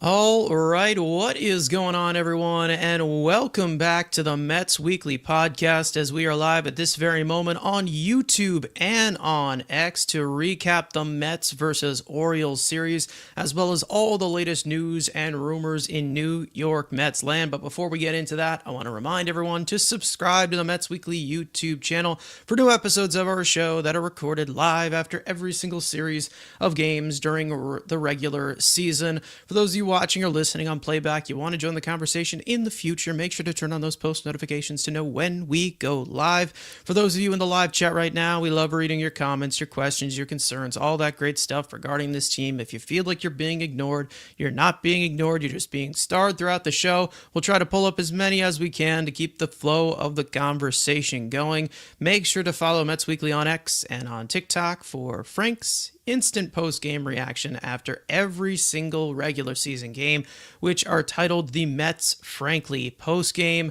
All right, what is going on, everyone? And welcome back to the Mets Weekly Podcast as we are live at this very moment on YouTube and on X to recap the Mets versus Orioles series, as well as all the latest news and rumors in New York Mets land. But before we get into that, I want to remind everyone to subscribe to the Mets Weekly YouTube channel for new episodes of our show that are recorded live after every single series of games during the regular season. For those of you watching or listening on playback, you want to join the conversation in the future, make sure to turn on those post notifications to know when we go live. For those of you in the live chat right now, we love reading your comments, your questions, your concerns, all that great stuff regarding this team. If you feel like you're being ignored, you're not being ignored, you're just being starred throughout the show. We'll try to pull up as many as we can to keep the flow of the conversation going. Make sure to follow Mets Weekly on X and on TikTok for Frank's instant post-game reaction after every single regular season game, which are titled the Mets Frankly post-game.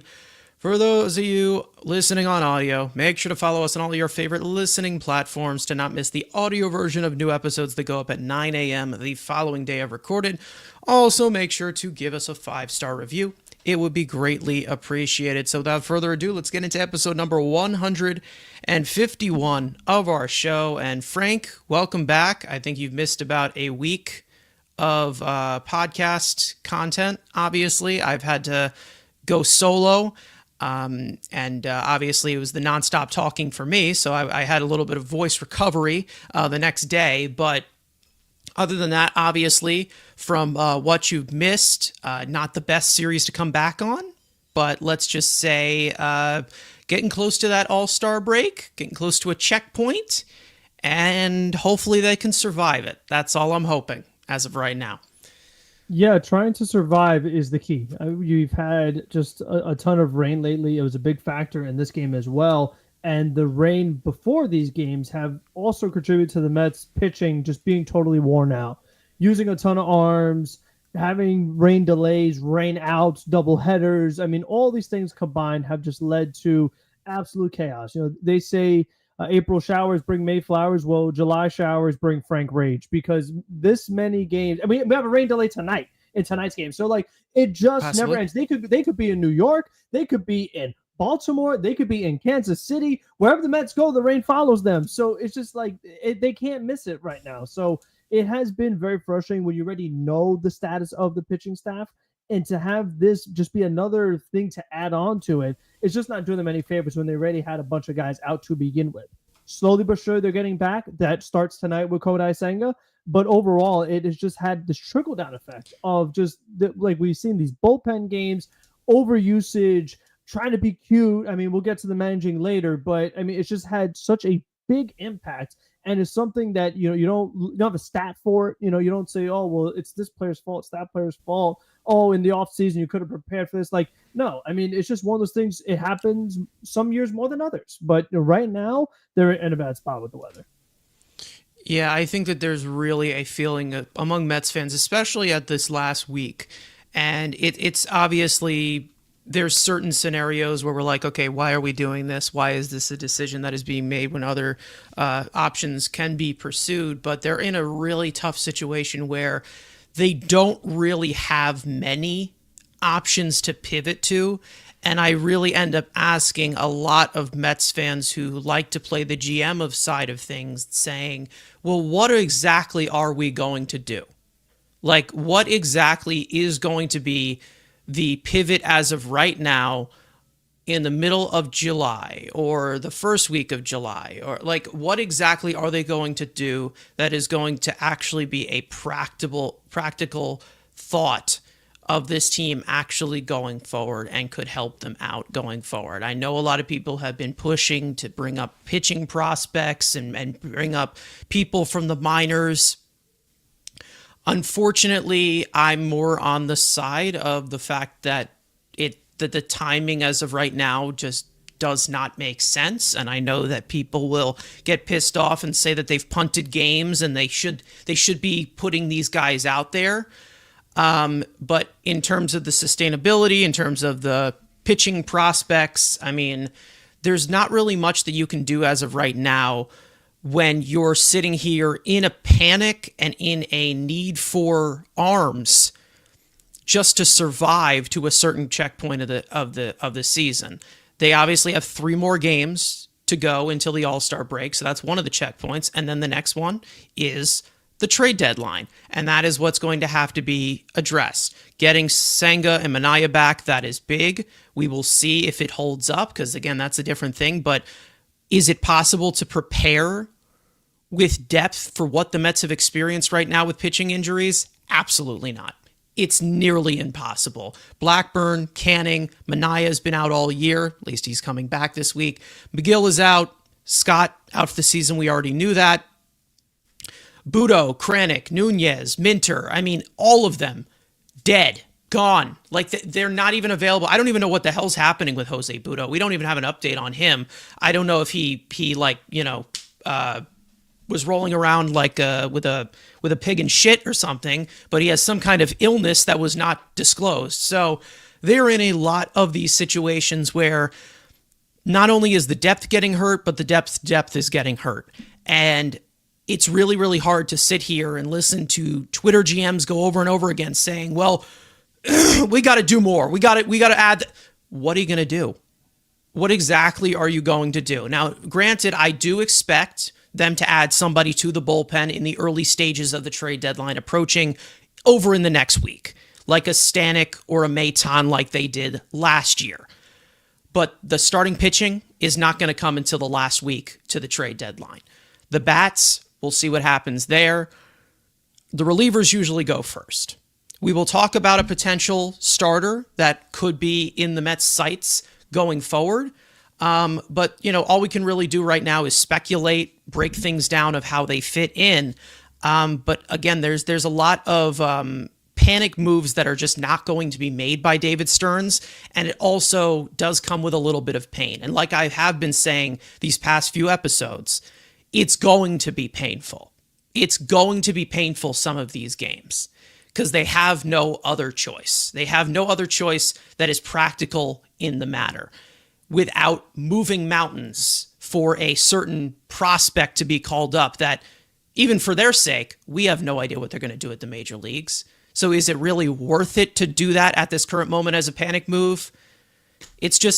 For those of you listening on audio, make sure to follow us on all of your favorite listening platforms to not miss the audio version of new episodes that go up at 9 a.m. the following day of recorded. Also, make sure to give us a 5-star review. It would be greatly appreciated. So without further ado, let's get into episode number 151 of our show. And Frank, welcome back. I think you've missed about a week of podcast content, obviously. I've had to go solo. And obviously it was the nonstop talking for me. So I had a little bit of voice recovery the next day. But other than that, obviously, from what you've missed, not the best series to come back on, but let's just say getting close to that all-star break, getting close to a checkpoint, and hopefully they can survive it. That's all I'm hoping as of right now. Yeah, trying to survive is the key. You've had just a ton of rain lately. It was a big factor in this game as well. And the rain before these games have also contributed to the Mets pitching just being totally worn out. Using a ton of arms, having rain delays, rain outs, double headers. I mean, all these things combined have just led to absolute chaos. You know, they say April showers bring May flowers. Well, July showers bring Frank rage because this many games. I mean, we have a rain delay tonight in tonight's game. So like it just Possibly. never ends. They could be in New York. They could be in Baltimore, they could be in Kansas City. Wherever the Mets go, the rain follows them. So it's just like they can't miss it right now. So it has been very frustrating when you already know the status of the pitching staff. And to have this just be another thing to add on to it, it's just not doing them any favors when they already had a bunch of guys out to begin with. Slowly but surely, they're getting back. That starts tonight with Kodai Senga. But overall, it has just had this trickle-down effect of just, like we've seen these bullpen games, overusage, trying to be cute. I mean, we'll get to the managing later, but I mean, it's just had such a big impact, and it's something that you don't have a stat for it. You don't say, oh well, it's this player's fault, it's that player's fault. Oh, in the off season you could have prepared for this. Like, no, I mean, it's just one of those things. It happens some years more than others, but right now they're in a bad spot with the weather. Yeah, I think that there's really a feeling among Mets fans, especially at this last week. And it's obviously there's certain scenarios where we're like, okay, why are we doing this? Why is this a decision that is being made when other options can be pursued? But they're in a really tough situation where they don't really have many options to pivot to. And I really end up asking a lot of Mets fans who like to play the GM of side of things, saying, well, what exactly are we going to do? Like, what exactly is going to be the pivot as of right now in the middle of July or the first week of July? Or like, what exactly are they going to do that is going to actually be a practical thought of this team actually going forward and could help them out going forward? I know a lot of people have been pushing to bring up pitching prospects and bring up people from the minors. Unfortunately, I'm more on the side of the fact that the timing as of right now just does not make sense. And I know that people will get pissed off and say that they've punted games and they should be putting these guys out there. But in terms of the sustainability, in terms of the pitching prospects, I mean, there's not really much that you can do as of right now when you're sitting here in a panic and in a need for arms just to survive to a certain checkpoint of the season. They obviously have 3 more games to go until the All-Star break, so that's one of the checkpoints. And then the next one is the trade deadline, and that is what's going to have to be addressed. Getting Senga and Minaya back, that is big. We will see if it holds up, because again, that's a different thing. But is it possible to prepare with depth for what the Mets have experienced right now with pitching injuries? Absolutely not. It's nearly impossible. Blackburn, Canning, Minaya has been out all year. At least he's coming back this week. McGill is out. Scott out for the season. We already knew that. Budo, Kranick, Nunez, Minter. I mean, all of them dead, gone. Like they're not even available. I don't even know what the hell's happening with Jose Budo. We don't even have an update on him. I don't know if he like, was rolling around like with a pig in shit or something, but he has some kind of illness that was not disclosed. So they're in a lot of these situations where not only is the depth getting hurt, but the depth is getting hurt. And it's really, really hard to sit here and listen to Twitter GMs go over and over again saying, well, we got to do more. We got to add. What are you going to do? What exactly are you going to do? Now, granted, I do expect them to add somebody to the bullpen in the early stages of the trade deadline approaching over in the next week, like a Stanek or a Maton like they did last year. But the starting pitching is not going to come until the last week to the trade deadline. The bats, we'll see what happens there. The relievers usually go first. We will talk about a potential starter that could be in the Mets' sights going forward. But, all we can really do right now is speculate, break things down of how they fit in. But again, there's a lot of panic moves that are just not going to be made by David Stearns. And it also does come with a little bit of pain. And like I have been saying these past few episodes, it's going to be painful. It's going to be painful, some of these games, because they have no other choice. They have no other choice that is practical in the matter, without moving mountains for a certain prospect to be called up that, even for their sake, we have no idea what they're going to do at the major leagues. So is it really worth it to do that at this current moment as a panic move? It's a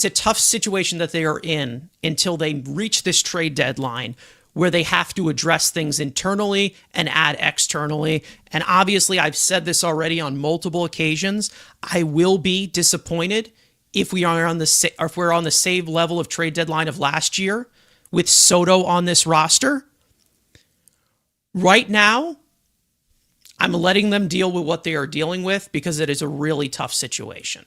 tough situation that they are in until they reach this trade deadline where they have to address things internally and add externally. And obviously, I've said this already on multiple occasions, I will be disappointed if we're on the same level of trade deadline of last year with Soto on this roster. Right now, I'm letting them deal with what they are dealing with because it is a really tough situation.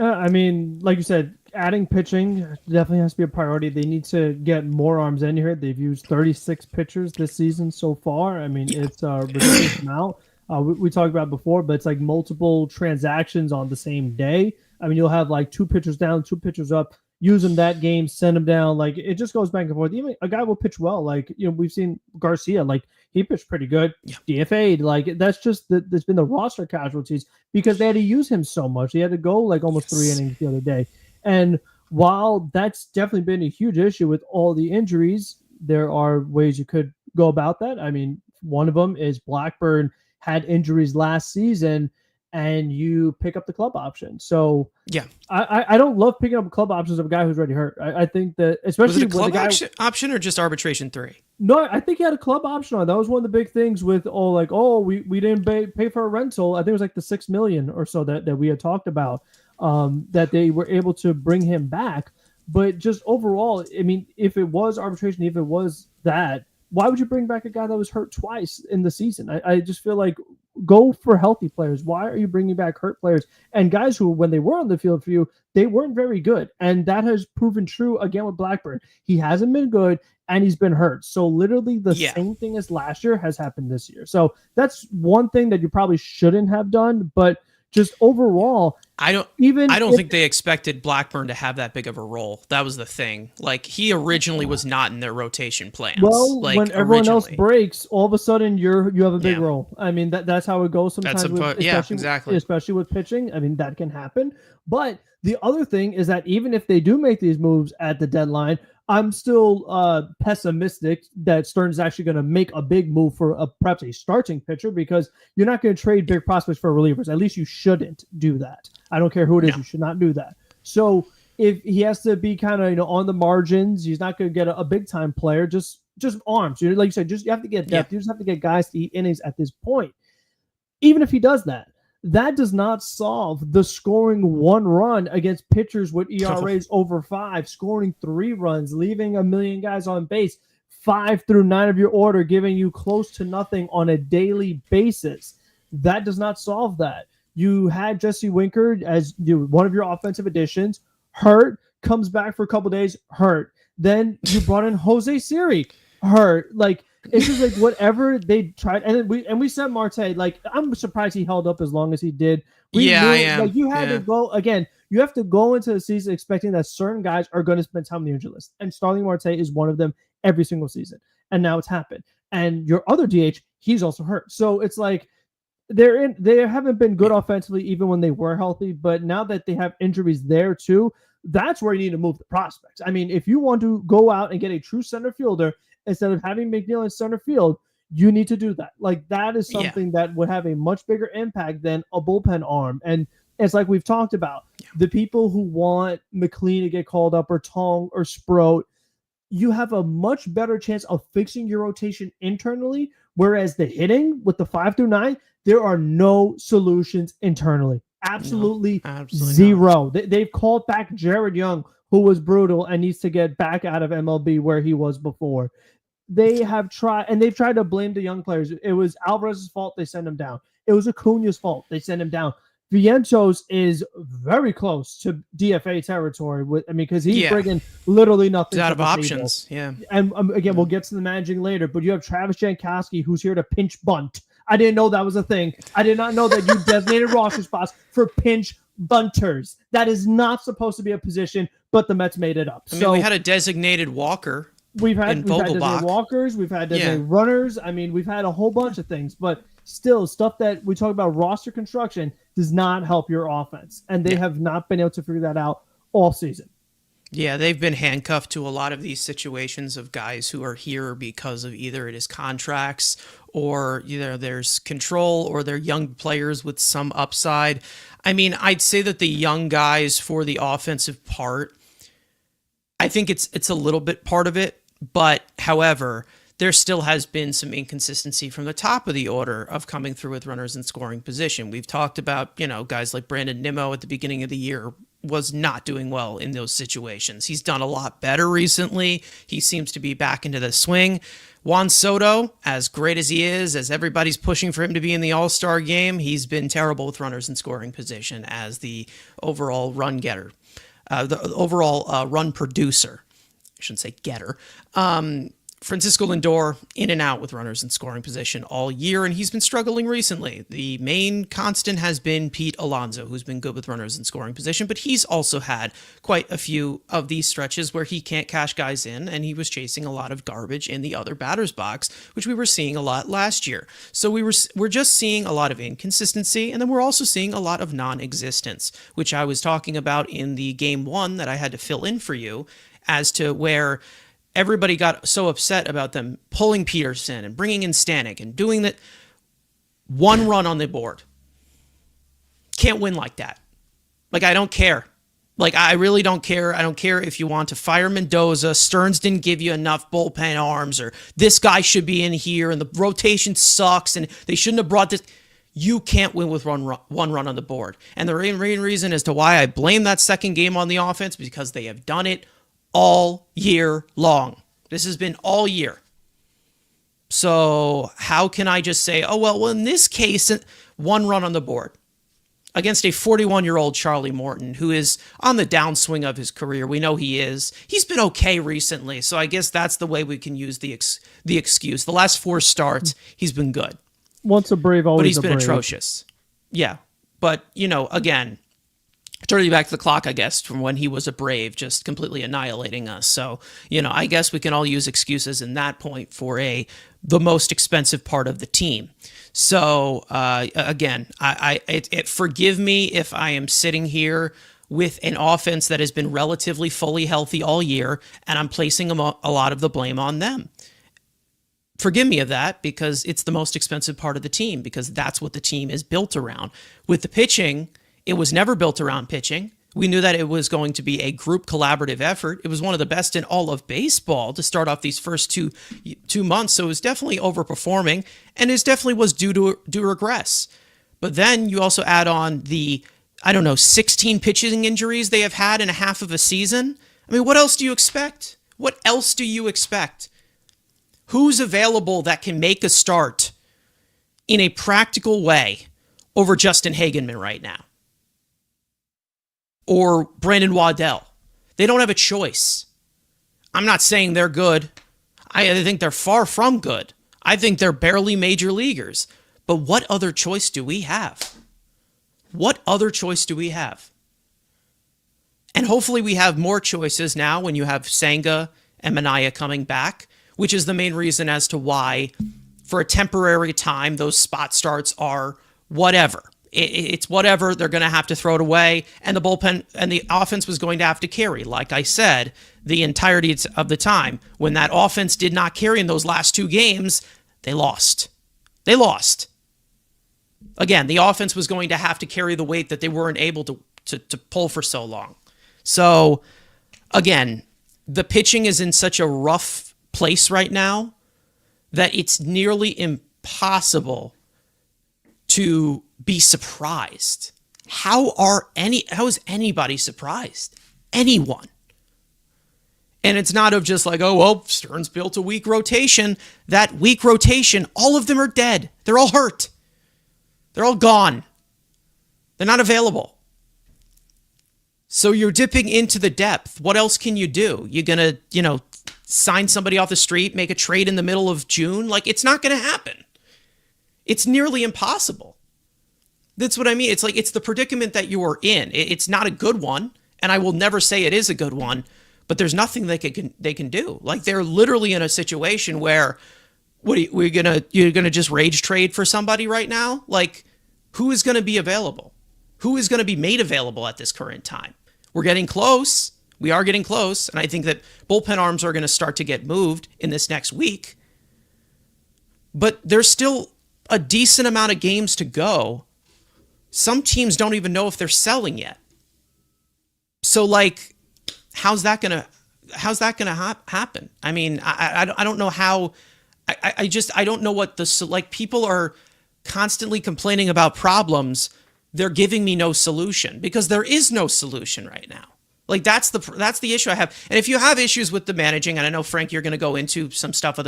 I mean, like you said, adding pitching definitely has to be a priority. They need to get more arms in here. They've used 36 pitchers this season so far. I mean, it's a ridiculous amount. We talked about it before, but it's like multiple transactions on the same day. I mean, you'll have like 2 pitchers down, 2 pitchers up, use them that game, send them down. Like, it just goes back and forth. Even a guy will pitch well. Like, we've seen Garcia, like, he pitched pretty good. Yeah. DFA'd. Like, that's just there's been the roster casualties because they had to use him so much. He had to go like almost 3 innings the other day. And while that's definitely been a huge issue with all the injuries, there are ways you could go about that. I mean, one of them is Blackburn had injuries last season, and you pick up the club option. So yeah, I don't love picking up club options of a guy who's already hurt. I think that especially was it a club option or just arbitration 3? No, I think he had a club option on. That was one of the big things with we didn't pay for a rental. I think it was like the $6 million or so that we had talked about. That they were able to bring him back. But just overall, I mean, if it was arbitration, if it was that, why would you bring back a guy that was hurt twice in the season? I just feel like go for healthy players. Why are you bringing back hurt players and guys who, when they were on the field for you, they weren't very good? And that has proven true again with Blackburn. He hasn't been good and he's been hurt. So literally the same thing as last year has happened this year. So that's one thing that you probably shouldn't have done. But just overall, I don't think they expected Blackburn to have that big of a role. That was the thing. Like, he originally was not in their rotation plans. Well, like, when everyone else breaks, all of a sudden you have a big role. I mean, that's how it goes sometimes. Especially with pitching. I mean, that can happen. But The other thing is that even if they do make these moves at the deadline, I'm still pessimistic that Stearns is actually going to make a big move for perhaps a starting pitcher, because you're not going to trade big prospects for relievers. At least you shouldn't do that. I don't care who it is. No. You should not do that. So if he has to be kind of, on the margins, he's not going to get a big time player, just arms. Like you said, you have to get depth. You just have to get guys to eat innings at this point. Even if he does that, that does not solve the scoring 1 run against pitchers with ERAs over 5, scoring 3 runs, leaving a million guys on base, 5 through 9 of your order, giving you close to nothing on a daily basis. That does not solve that. You had Jesse Winker as one of your offensive additions, hurt, comes back for a couple days, hurt. Then you brought in Jose Siri, hurt. Like, it's just like whatever they tried, and we said Marte. Like, I'm surprised he held up as long as he did. I am. Like, you had to go again. You have to go into the season expecting that certain guys are going to spend time on the injury list, and Starling Marte is one of them every single season. And now it's happened. And your other DH, he's also hurt. So it's like they haven't been good offensively even when they were healthy. But now that they have injuries there too, that's where you need to move the prospects. I mean, if you want to go out and get a true center fielder, instead of having McNeil in center field, you need to do that. Like, that is something that would have a much bigger impact than a bullpen arm. And it's like we've talked about, the people who want McLean to get called up, or Tong or Sproat, you have a much better chance of fixing your rotation internally, whereas the hitting with the 5 through 9, there are no solutions internally. Absolutely zero. They've called back Jared Young, who was brutal and needs to get back out of MLB where he was before. They've tried to blame the young players. It was Alvarez's fault, they sent him down. It was Acuna's fault, they sent him down. Vientos is very close to DFA territory because he's bringing literally nothing. He's out of options. Table. And again, we'll get to the managing later, but you have Travis Jankowski, who's here to pinch bunt. I didn't know that was a thing. I did not know that you designated roster spots for pinch bunters. That is not supposed to be a position, but the Mets made it up. I mean, we had a designated walker. We've had designated walkers. We've had designated runners. I mean, we've had a whole bunch of things, but still, stuff that we talk about roster construction does not help your offense, and they have not been able to figure that out all season. Yeah, they've been handcuffed to a lot of these situations of guys who are here because of either it is contracts, or there's control, or they're young players with some upside. I mean, I'd say that the young guys for the offensive part, I think it's a little bit part of it, but however, there still has been some inconsistency from the top of the order of coming through with runners in scoring position. We've talked about, guys like Brandon Nimmo at the beginning of the year was not doing well in those situations. He's done a lot better recently. He seems to be back into the swing. Juan Soto, as great as he is, as everybody's pushing for him to be in the All-Star game, he's been terrible with runners in scoring position as the overall run getter, the overall run producer. I shouldn't say getter. Francisco Lindor in and out with runners in scoring position all year, and he's been struggling recently. The main constant has been Pete Alonso, who's been good with runners in scoring position, but he's also had quite a few of these stretches where he can't cash guys in, and he was chasing a lot of garbage in the other batter's box, which we were seeing a lot last year. So we're just seeing a lot of inconsistency, and then we're also seeing a lot of non-existence, which I was talking about in the game 1 that I had to fill in for you, as to where everybody got so upset about them pulling Peterson and bringing in Stanek and doing that. 1 run on the board. Can't win like that. Like, I don't care. Like, I really don't care. I don't care if you want to fire Mendoza. Stearns didn't give you enough bullpen arms, or this guy should be in here and the rotation sucks and they shouldn't have brought this. You can't win with one run on the board. And the main reason as to why I blame that second game on the offense, because they have done it all year long. This has been all year. So how can I just say, oh, well, in this case, 1 run on the board against a 41-year-old Charlie Morton, who is on the downswing of his career. We know he is. He's been okay recently, so I guess that's the way we can use the excuse. The last 4 starts, he's been good. Once a Brave, always a Brave. But he's been atrocious. Yeah, but, again, turning back the clock, I guess, from when he was a Brave, just completely annihilating us. So, I guess we can all use excuses in that point for the most expensive part of the team. So, again, forgive me if I am sitting here with an offense that has been relatively fully healthy all year, and I'm placing a lot of the blame on them. Forgive me of that, because it's the most expensive part of the team, because that's what the team is built around. With the pitching, it was never built around pitching. We knew that it was going to be a group collaborative effort. It was one of the best in all of baseball to start off these first two months. So it was definitely overperforming, and it definitely was due to regress. But then you also add on the, 16 pitching injuries they have had in a half of a season. I mean, what else do you expect? What else do you expect? Who's available that can make a start in a practical way over Justin Hagenman right now? Or Brandon Waddell? They don't have a choice. I'm not saying they're good. I think they're far from good. I think they're barely major leaguers. But what other choice do we have? What other choice do we have? And hopefully we have more choices now when you have Senga and Minaya coming back, which is the main reason as to why, for a temporary time, those spot starts are whatever. It's whatever. They're going to have to throw it away, and the bullpen and the offense was going to have to carry. Like I said, the entirety of the time, when that offense did not carry in those last two games, they lost. They lost. Again, the offense was going to have to carry the weight that they weren't able to pull for so long. So, again, the pitching is in such a rough place right now that it's nearly impossible to be surprised. How is anybody surprised? Anyone. And it's not of just like, oh, well, Stearns built a weak rotation. That weak rotation, all of them are dead. They're all hurt. They're all gone. They're not available. So you're dipping into the depth. What else can you do? You're going to, sign somebody off the street, make a trade in the middle of June? Like, it's not going to happen. It's nearly impossible. That's what I mean. It's like, it's the predicament that you are in. It's not a good one, and I will never say it is a good one, but there's nothing they can do. Like, they're literally in a situation where you're gonna just rage trade for somebody right now? Like, who is going to be available? Who is going to be made available at this current time? We're getting close. We are getting close, and I think that bullpen arms are going to start to get moved in this next week. But there's still a decent amount of games to go. Some teams don't even know if they're selling yet. So, like, how's that gonna happen? I mean, I don't know how. I don't know what people are constantly complaining about problems. They're giving me no solution, because there is no solution right now. Like, that's the issue I have. And if you have issues with the managing, and I know, Frank, you're going to go into some stuff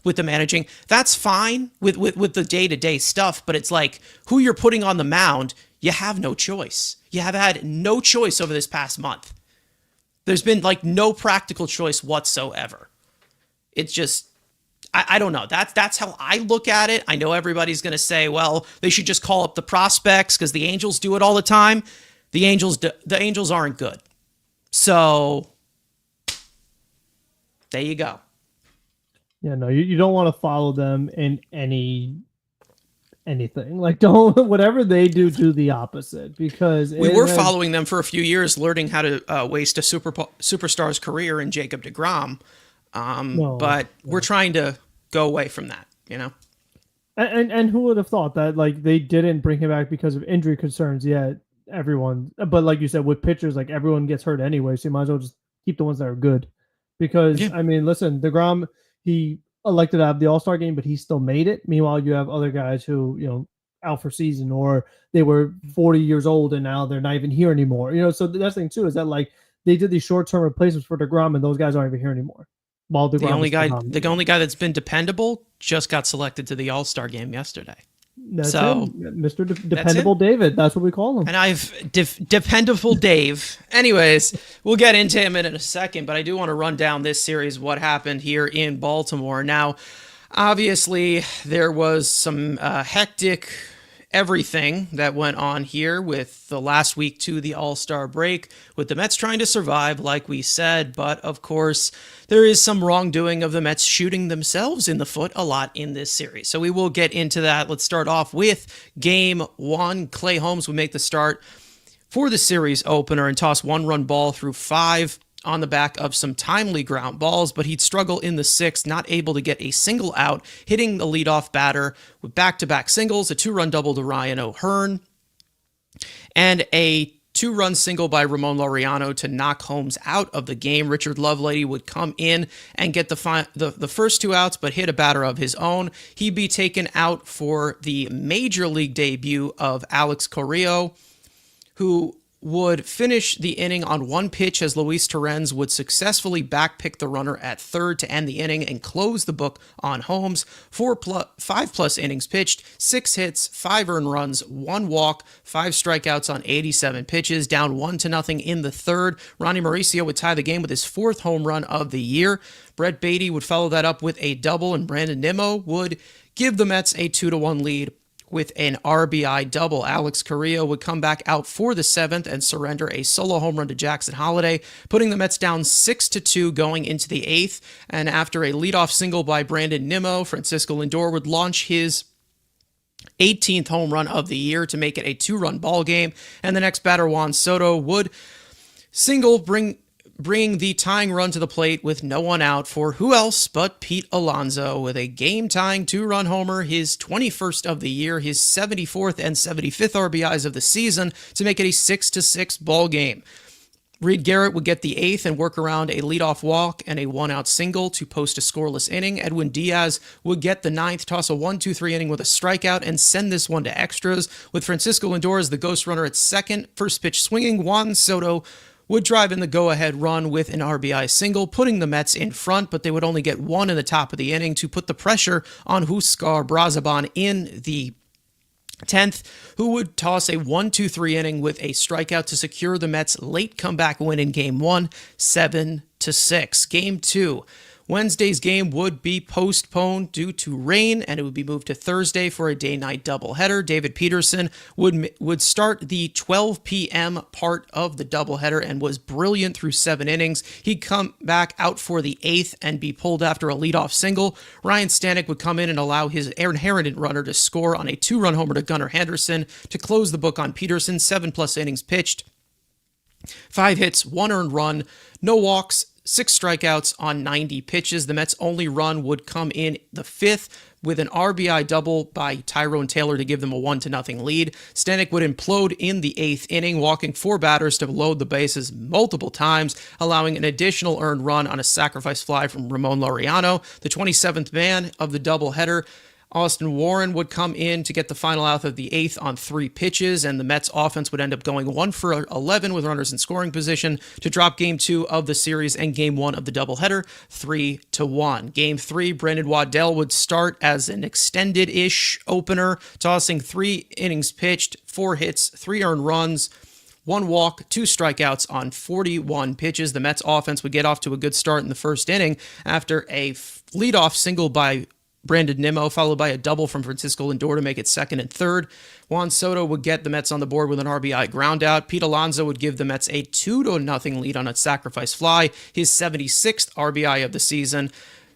with the managing, that's fine with the day-to-day stuff, but it's like, who you're putting on the mound, you have no choice. You have had no choice over this past month. There's been, like, no practical choice whatsoever. It's just, I don't know. That's how I look at it. I know everybody's going to say, well, they should just call up the prospects because the Angels do it all the time. The Angels aren't good. So there you go. Yeah, no, you don't want to follow them in anything. Like, don't, whatever they do the opposite, because we were following them for a few years, learning how to waste a superstar's career in Jacob deGrom. But we're trying to go away from that, And who would have thought that, like, they didn't bring him back because of injury concerns yet? But like you said, with pitchers, like, everyone gets hurt anyway, so you might as well just keep the ones that are good. Because, yeah. I mean, listen, deGrom, he elected to have the All-Star game, but he still made it. Meanwhile, you have other guys who, out for season, or they were 40 years old and now they're not even here anymore. So that's the thing too, is that, like, they did these short-term replacements for deGrom, and those guys aren't even here anymore. While the only guy that's been dependable just got selected to the All-Star game yesterday. That's him. Mr. Dependable David. That's what we call him. And I've Dependable Dave. Anyways, we'll get into him in a second, but I do want to run down this series, what happened here in Baltimore. Now, obviously, there was some hectic everything that went on here with the last week to the All-Star break, with the Mets trying to survive, like we said. But, of course, there is some wrongdoing of the Mets shooting themselves in the foot a lot in this series. So we will get into that. Let's start off with Game 1. Clay Holmes will make the start for the series opener and toss 1-run ball through 5 on the back of some timely ground balls, but he'd struggle in the 6th, not able to get a single out, hitting the leadoff batter with back-to-back singles, a 2-run double to Ryan O'Hearn, and a 2-run single by Ramon Laureano to knock Holmes out of the game. Richard Lovelady would come in and get the first 2 outs, but hit a batter of his own. He'd be taken out for the major league debut of Alex Carrillo, who would finish the inning on 1 pitch as Luis Torrens would successfully backpick the runner at third to end the inning and close the book on Holmes. 5+ innings pitched, 6 hits, 5 earned runs, 1 walk, 5 strikeouts on 87 pitches, down 1-0 in the 3rd. Ronnie Mauricio would tie the game with his 4th home run of the year. Brett Beatty would follow that up with a double, and Brandon Nimmo would give the Mets a 2-1 lead with an RBI double. Alex Carrillo would come back out for the 7th and surrender a solo home run to Jackson Holliday, putting the Mets down 6-2 going into the 8th. And after a leadoff single by Brandon Nimmo, Francisco Lindor would launch his 18th home run of the year to make it a 2-run ball game. And the next batter, Juan Soto, would single, bringing the tying run to the plate with no one out for who else but Pete Alonso with a game-tying 2-run homer, his 21st of the year, his 74th and 75th RBIs of the season to make it a 6-6 ball game. Reed Garrett would get the 8th and work around a leadoff walk and a 1-out single to post a scoreless inning. Edwin Diaz would get the 9th, toss a 1-2-3 inning with a strikeout, and send this one to extras. With Francisco Lindor as the ghost runner at second, first pitch swinging, Juan Soto would drive in the go-ahead run with an RBI single, putting the Mets in front, but they would only get 1 in the top of the inning to put the pressure on Huskar Brazaban in the 10th, who would toss a 1-2-3 inning with a strikeout to secure the Mets' late comeback win in Game 1, 7-6. Game 2. Wednesday's game would be postponed due to rain, and it would be moved to Thursday for a day-night doubleheader. David Peterson would start the 12 p.m. part of the doubleheader and was brilliant through 7 innings. He'd come back out for the 8th and be pulled after a leadoff single. Ryan Stanek would come in and allow his inherited runner to score on a 2-run homer to Gunnar Henderson to close the book on Peterson. 7+ innings pitched, 5 hits, 1 earned run, no walks, 6 strikeouts on 90 pitches. The Mets' only run would come in the 5th with an RBI double by Tyrone Taylor to give them a 1-0 lead. Stanek would implode in the 8th inning, walking 4 batters to load the bases multiple times, allowing an additional earned run on a sacrifice fly from Ramon Laureano. The 27th man of the doubleheader, Austin Warren, would come in to get the final out of the 8th on 3 pitches, and the Mets offense would end up going 1 for 11 with runners in scoring position to drop Game 2 of the series and Game 1 of the doubleheader 3-1. Game 3, Brandon Waddell would start as an extended-ish opener, tossing 3 innings pitched, 4 hits, 3 earned runs, 1 walk, 2 strikeouts on 41 pitches. The Mets offense would get off to a good start in the first inning after a leadoff single by Brandon Nimmo, followed by a double from Francisco Lindor to make it 2nd and 3rd. Juan Soto would get the Mets on the board with an RBI groundout. Pete Alonso would give the Mets a 2-0 lead on a sacrifice fly, his 76th RBI of the season.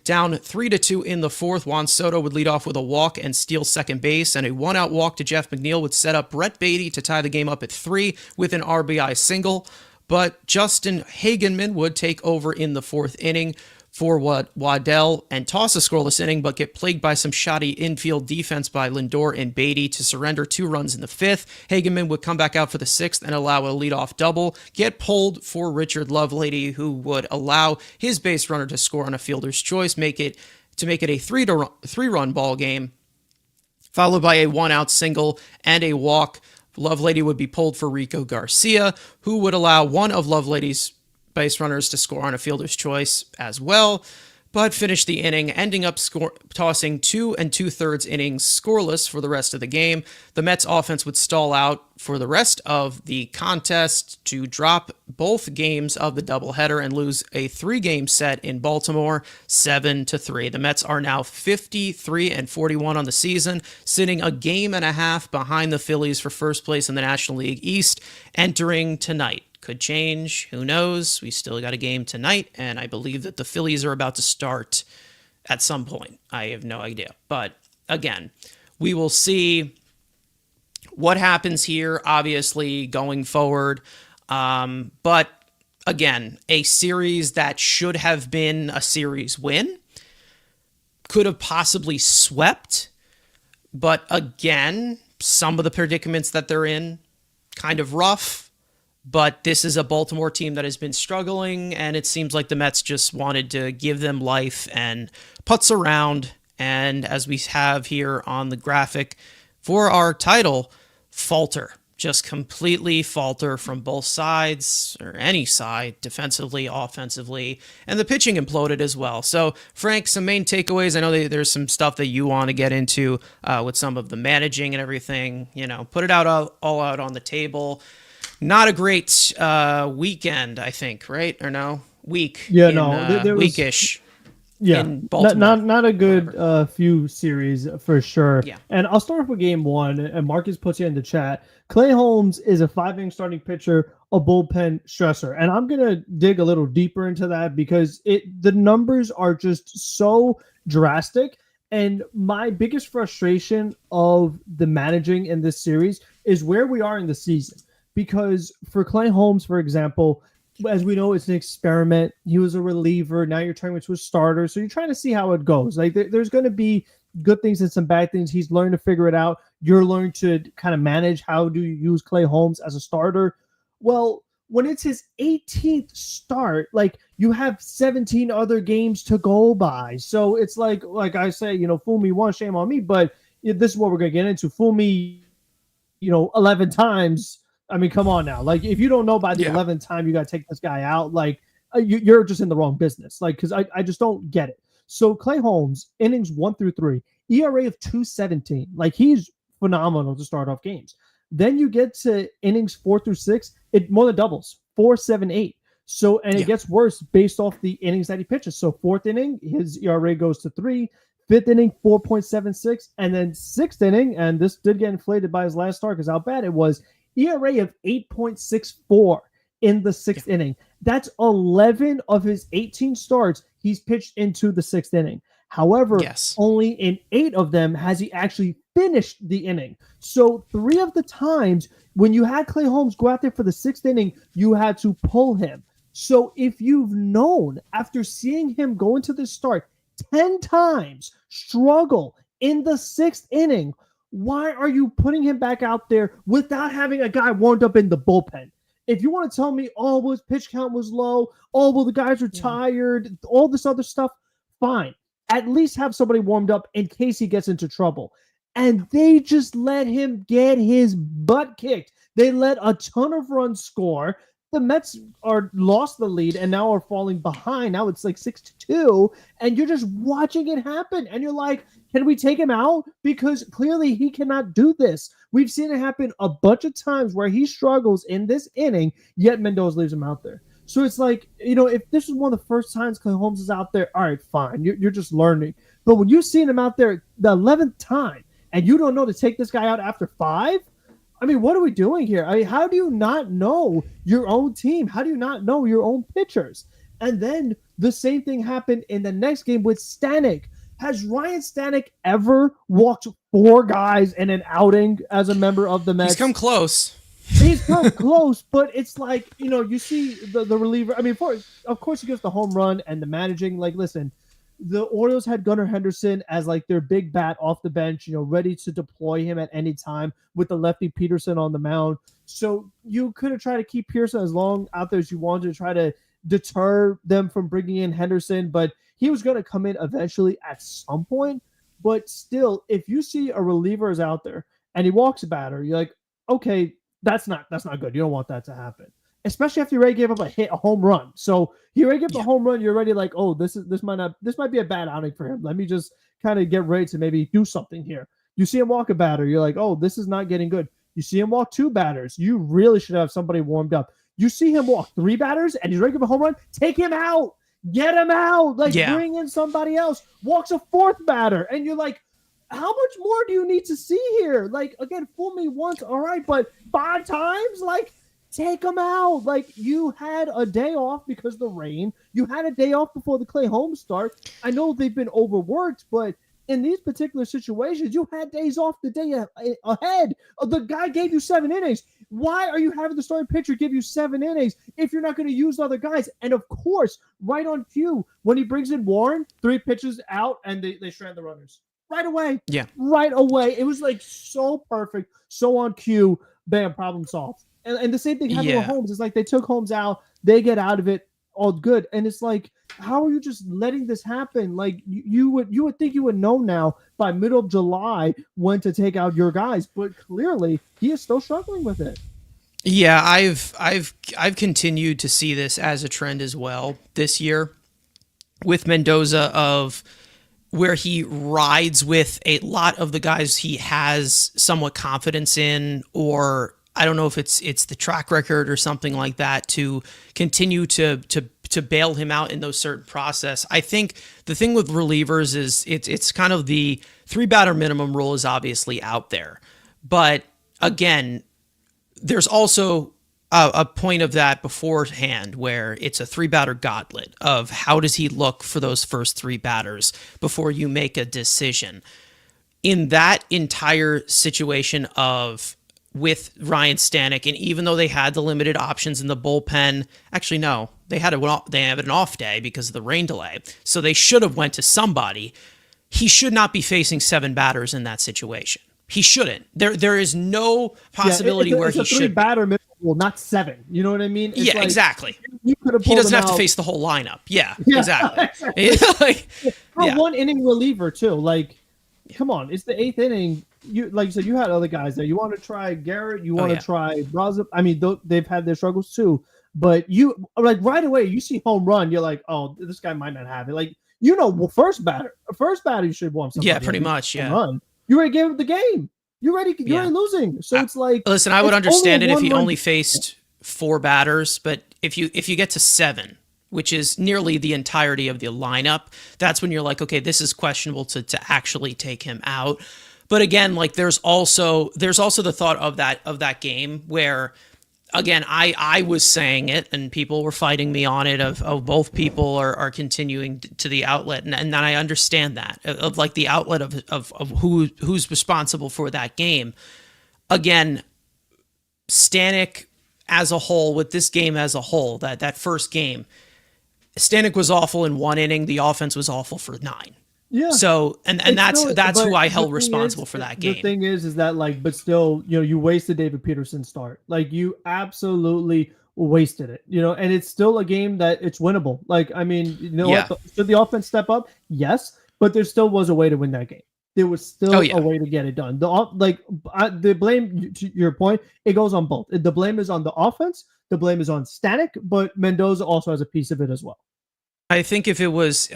Down 3-2 in the 4th, Juan Soto would lead off with a walk and steal second base, and a 1-out walk to Jeff McNeil would set up Brett Beatty to tie the game up at 3 with an RBI single. But Justin Hagenman would take over in the 4th inning for Waddell and toss a scoreless inning, but get plagued by some shoddy infield defense by Lindor and Beatty to surrender 2 runs in the 5th. Hageman would come back out for the 6th and allow a leadoff double, get pulled for Richard Lovelady, who would allow his base runner to score on a fielder's choice, make it a 3-run ball game, followed by a 1-out single and a walk. Lovelady would be pulled for Rico Garcia, who would allow one of Lovelady's base runners to score on a fielder's choice as well, but finished the inning, ending up tossing 2 2/3 innings scoreless for the rest of the game. The Mets offense would stall out for the rest of the contest to drop both games of the doubleheader and lose a 3-game set in Baltimore, 7-3. The Mets are now 53-41 on the season, sitting a game and a half behind the Phillies for first place in the National League East, entering tonight. Could change. Who knows? We still got a game tonight, and I believe that the Phillies are about to start at some point. I have no idea. But again, we will see what happens here, obviously, going forward. But again, a series that should have been a series win, could have possibly swept. But again, some of the predicaments that they're in, kind of rough. But this is a Baltimore team that has been struggling, and it seems like the Mets just wanted to give them life and putz around. And as we have here on the graphic for our title, falter. Just completely falter from both sides, or any side, defensively, offensively, and the pitching imploded as well. So, Frank, some main takeaways. I know that there's some stuff that you want to get into with some of the managing and everything. Put it out all out on the table. Not a great weekend, I think, right? Or no? Week. Yeah, no. There was, weekish. Yeah, in Baltimore. not a good few series for sure. Yeah. And I'll start off with game one, and Marcus puts it in the chat. Clay Holmes is a 5-inning starting pitcher, a bullpen stressor. And I'm going to dig a little deeper into that because the numbers are just so drastic. And my biggest frustration of the managing in this series is where we are in the season. Because for Clay Holmes, for example, as we know, it's an experiment. He was a reliever. Now you're turning him into a starter. So you're trying to see how it goes. Like there's going to be good things and some bad things. He's learned to figure it out. You're learning to kind of manage how do you use Clay Holmes as a starter. Well, when it's his 18th start, like you have 17 other games to go by. So it's like I say, fool me once, shame on me. But this is what we're going to get into. Fool me, 11 times. I mean, come on now. Like, if you don't know by the 11th time you got to take this guy out, like, you're just in the wrong business. Like, because I just don't get it. So, Clay Holmes, innings 1 through 3, ERA of 2.17. Like, he's phenomenal to start off games. Then you get to innings 4 through 6, it more than doubles, 4.78. So, and it gets worse based off the innings that he pitches. So, 4th inning, his ERA goes to 3. 5th inning, 4.76. And then 6th inning, and this did get inflated by his last start because how bad it was, ERA of 8.64 in the 6th inning. That's 11 of his 18 starts he's pitched into the 6th inning. However, only in 8 of them has he actually finished the inning. So 3 of the times when you had Clay Holmes go out there for the 6th inning, you had to pull him. So if you've known after seeing him go into the start 10 times, struggle in the 6th inning, why are you putting him back out there without having a guy warmed up in the bullpen? If you want to tell me, his pitch count was low, the guys are tired, all this other stuff, fine. At least have somebody warmed up in case he gets into trouble. And they just let him get his butt kicked. They let a ton of runs score. The Mets lost the lead and now are falling behind. Now it's like 6-2, and you're just watching it happen. And you're like, can we take him out? Because clearly he cannot do this. We've seen it happen a bunch of times where he struggles in this inning, yet Mendoza leaves him out there. So it's like, if this is one of the first times Clay Holmes is out there, all right, fine. You're just learning. But when you've seen him out there the 11th time and you don't know to take this guy out after 5, I mean, what are we doing here? I mean, how do you not know your own team? How do you not know your own pitchers? And then the same thing happened in the next game with Stanek. Has Ryan Stanek ever walked 4 guys in an outing as a member of the Mets? He's come close. He's come close, but it's like, you see the reliever. I mean, of course, he gets the home run and the managing. Like, listen, the Orioles had Gunnar Henderson as like their big bat off the bench, ready to deploy him at any time with the lefty Peterson on the mound. So you could have tried to keep Pearson as long out there as you wanted to try to deter them from bringing in Henderson, but he was going to come in eventually at some point. But still, if you see a reliever is out there and he walks a batter, you're like, okay, that's not good. You don't want that to happen. Especially after you already gave up a home run. So you already gave up a home run, you're already like, this might be a bad outing for him. Let me just kind of get ready to maybe do something here. You see him walk a batter, you're like, this is not getting good. You see him walk 2 batters, you really should have somebody warmed up. You see him walk 3 batters and he's ready to give a home run, take him out. Get him out. Bring in somebody else. Walks a 4th batter, and you're like, how much more do you need to see here? Like, again, fool me once, all right, but 5 times? Like, take him out. Like, you had a day off because of the rain. You had a day off before the Clay Holmes start. I know they've been overworked, but in these particular situations, you had days off the day ahead. The guy gave you 7 innings. Why are you having the starting pitcher give you 7 innings if you're not going to use other guys? And of course, right on cue, when he brings in Warren, 3 pitches out, and they strand the runners. Right away. Yeah. Right away. It was like so perfect, so on cue. Bam, problem solved. And the same thing happened with Holmes. It's like they took Holmes out, they get out of it, all good. And it's like, how are you just letting this happen? Like you would think you would know now by middle of July when to take out your guys, but clearly he is still struggling with it. Yeah, I've continued to see this as a trend as well this year with Mendoza, of where he rides with a lot of the guys he has somewhat confidence in, or I don't know if it's the track record or something like that, to continue to bail him out in those certain process. I think the thing with relievers is it's kind of the 3-batter minimum rule is obviously out there. But again, there's also a point of that beforehand where it's a 3-batter gauntlet of how does he look for those first 3 batters before you make a decision. In that entire situation of with Ryan Stanek, and even though they had the limited options in the bullpen, actually no, they had an off day because of the rain delay, so they should have went to somebody. He should not be facing 7 batters in that situation. He shouldn't. There is no possibility where he should. 3-batter minimum rule, not 7. You know what I mean? It's exactly. He doesn't have to face the whole lineup. Yeah, exactly. For 1 inning reliever too. Like, come on, it's the 8th inning. You, like you said, you had other guys there. You want to try Garrett. You want to try Braza. I mean, they've had their struggles too. But you, like, right away, you see home run, you're like, oh, this guy might not have it. Like, first batter, you should want something. Yeah, pretty much. Yeah. Run. You already gave up the game. You're already losing. So it's like, listen, I would understand it if he only faced 4 batters, but if you get to 7, which is nearly the entirety of the lineup, that's when you're like, okay, this is questionable to actually take him out. But again, like there's also the thought of that game where, again, I was saying it and people were fighting me on it of both people are continuing to the outlet. And then I understand that of like the outlet of who's responsible for that game. Again, Stanek as a whole, with this game as a whole, that first game, Stanek was awful in 1 inning. The offense was awful for 9. Yeah. So and that's who I held responsible for that game. The thing is that, like, but still, you wasted David Peterson's start. Like, you absolutely wasted it. And it's still a game that it's winnable. Like, I mean, what, should the offense step up? Yes, but there still was a way to win that game. There was still a way to get it done. The blame, to your point, it goes on both. The blame is on the offense. The blame is on Stanek, but Mendoza also has a piece of it as well. I think if it was a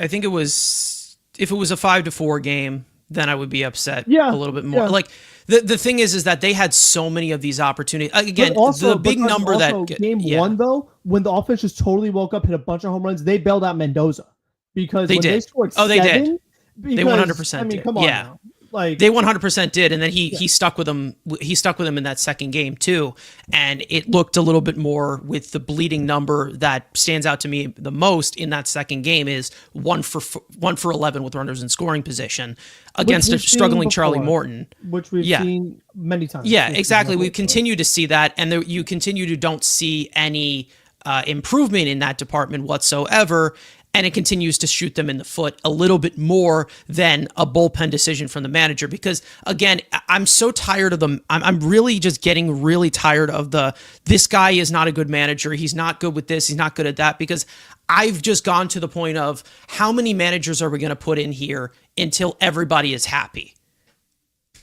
5-4 game, then I would be upset a little bit more. Yeah. Like the thing is that they had so many of these opportunities. Again, the big number that game 1 though, when the offense just totally woke up, hit a bunch of home runs, they bailed out Mendoza because they scored 7, they did. They 100%. I mean, come on now. Like, they 100% did, and then he stuck with them. He stuck with them in that second game too, and it looked a little bit more with the bleeding number that stands out to me the most in that second game is 1 for 11 with runners in scoring position against a struggling Charlie Morton, which we've seen many times. Yeah, exactly. We continue to see that, and you continue to don't see any improvement in that department whatsoever. And it continues to shoot them in the foot a little bit more than a bullpen decision from the manager. Because, again, I'm so tired of them. I'm really just getting really tired of this guy is not a good manager. He's not good with this. He's not good at that. Because I've just gone to the point of how many managers are we going to put in here until everybody is happy?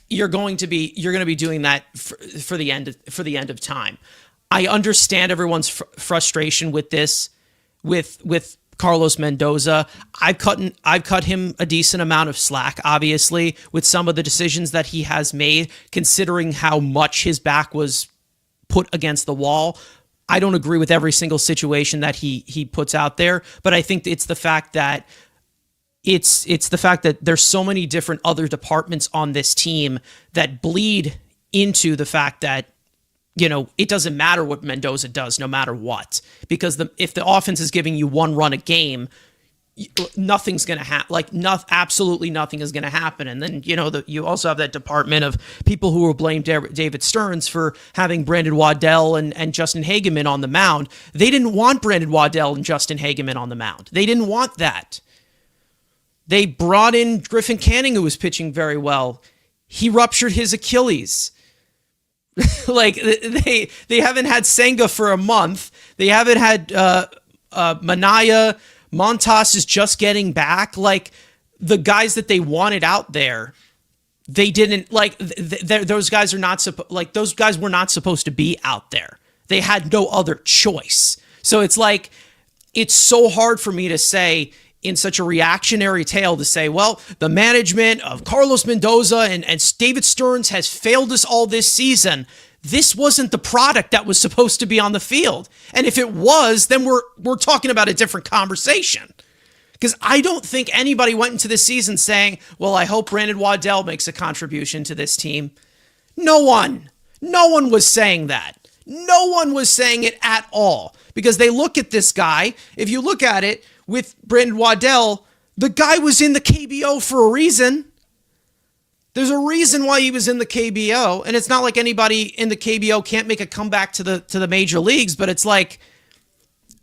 You're going to be doing that for the end of time. I understand everyone's frustration with this, with Carlos Mendoza. I've cut him a decent amount of slack, obviously, with some of the decisions that he has made, considering how much his back was put against the wall. I don't agree with every single situation that he puts out there, but I think it's the fact that there's so many different other departments on this team that bleed into the fact that it doesn't matter what Mendoza does, no matter what, because if the offense is giving you 1 run a game, nothing's going to happen. Like, absolutely nothing is going to happen. And then, you also have that department of people who will blame David Stearns for having Brandon Waddell and Justin Hageman on the mound. They didn't want Brandon Waddell and Justin Hageman on the mound. They didn't want that. They brought in Griffin Canning, who was pitching very well. He ruptured his Achilles. Like, they haven't had Senga for a month. They haven't had Manaya. Montas is just getting back. Like, the guys that they wanted out there, they didn't like. Those guys are not those guys were not supposed to be out there. They had no other choice. So it's like, it's so hard for me to say in such a reactionary tale to say, well, the management of Carlos Mendoza and David Stearns has failed us all this season. This wasn't the product that was supposed to be on the field. And if it was, then we're talking about a different conversation. Because I don't think anybody went into this season saying, well, I hope Brandon Waddell makes a contribution to this team. No one was saying that. No one was saying it at all. Because they look at this guy, if you look at it with Brandon Waddell, the guy was in the KBO for a reason. There's a reason why he was in the KBO, and it's not like anybody in the KBO can't make a comeback to the major leagues, but it's like,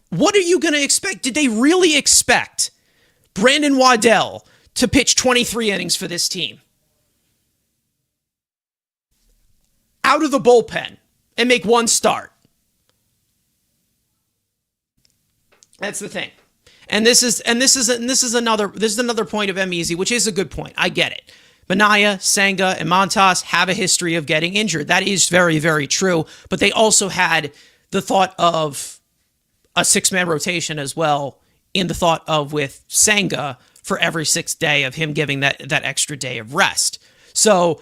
what are you going to expect? Did they really expect Brandon Waddell to pitch 23 innings for this team out of the bullpen and make one start? That's the thing. And this is another point of M-Easy, which is a good point. I get it. Manaya, Senga, and Montas have a history of getting injured. That is very, very true. But they also had the thought of a 6-man rotation as well, in the thought of with Senga for every 6th day of him giving that extra day of rest. So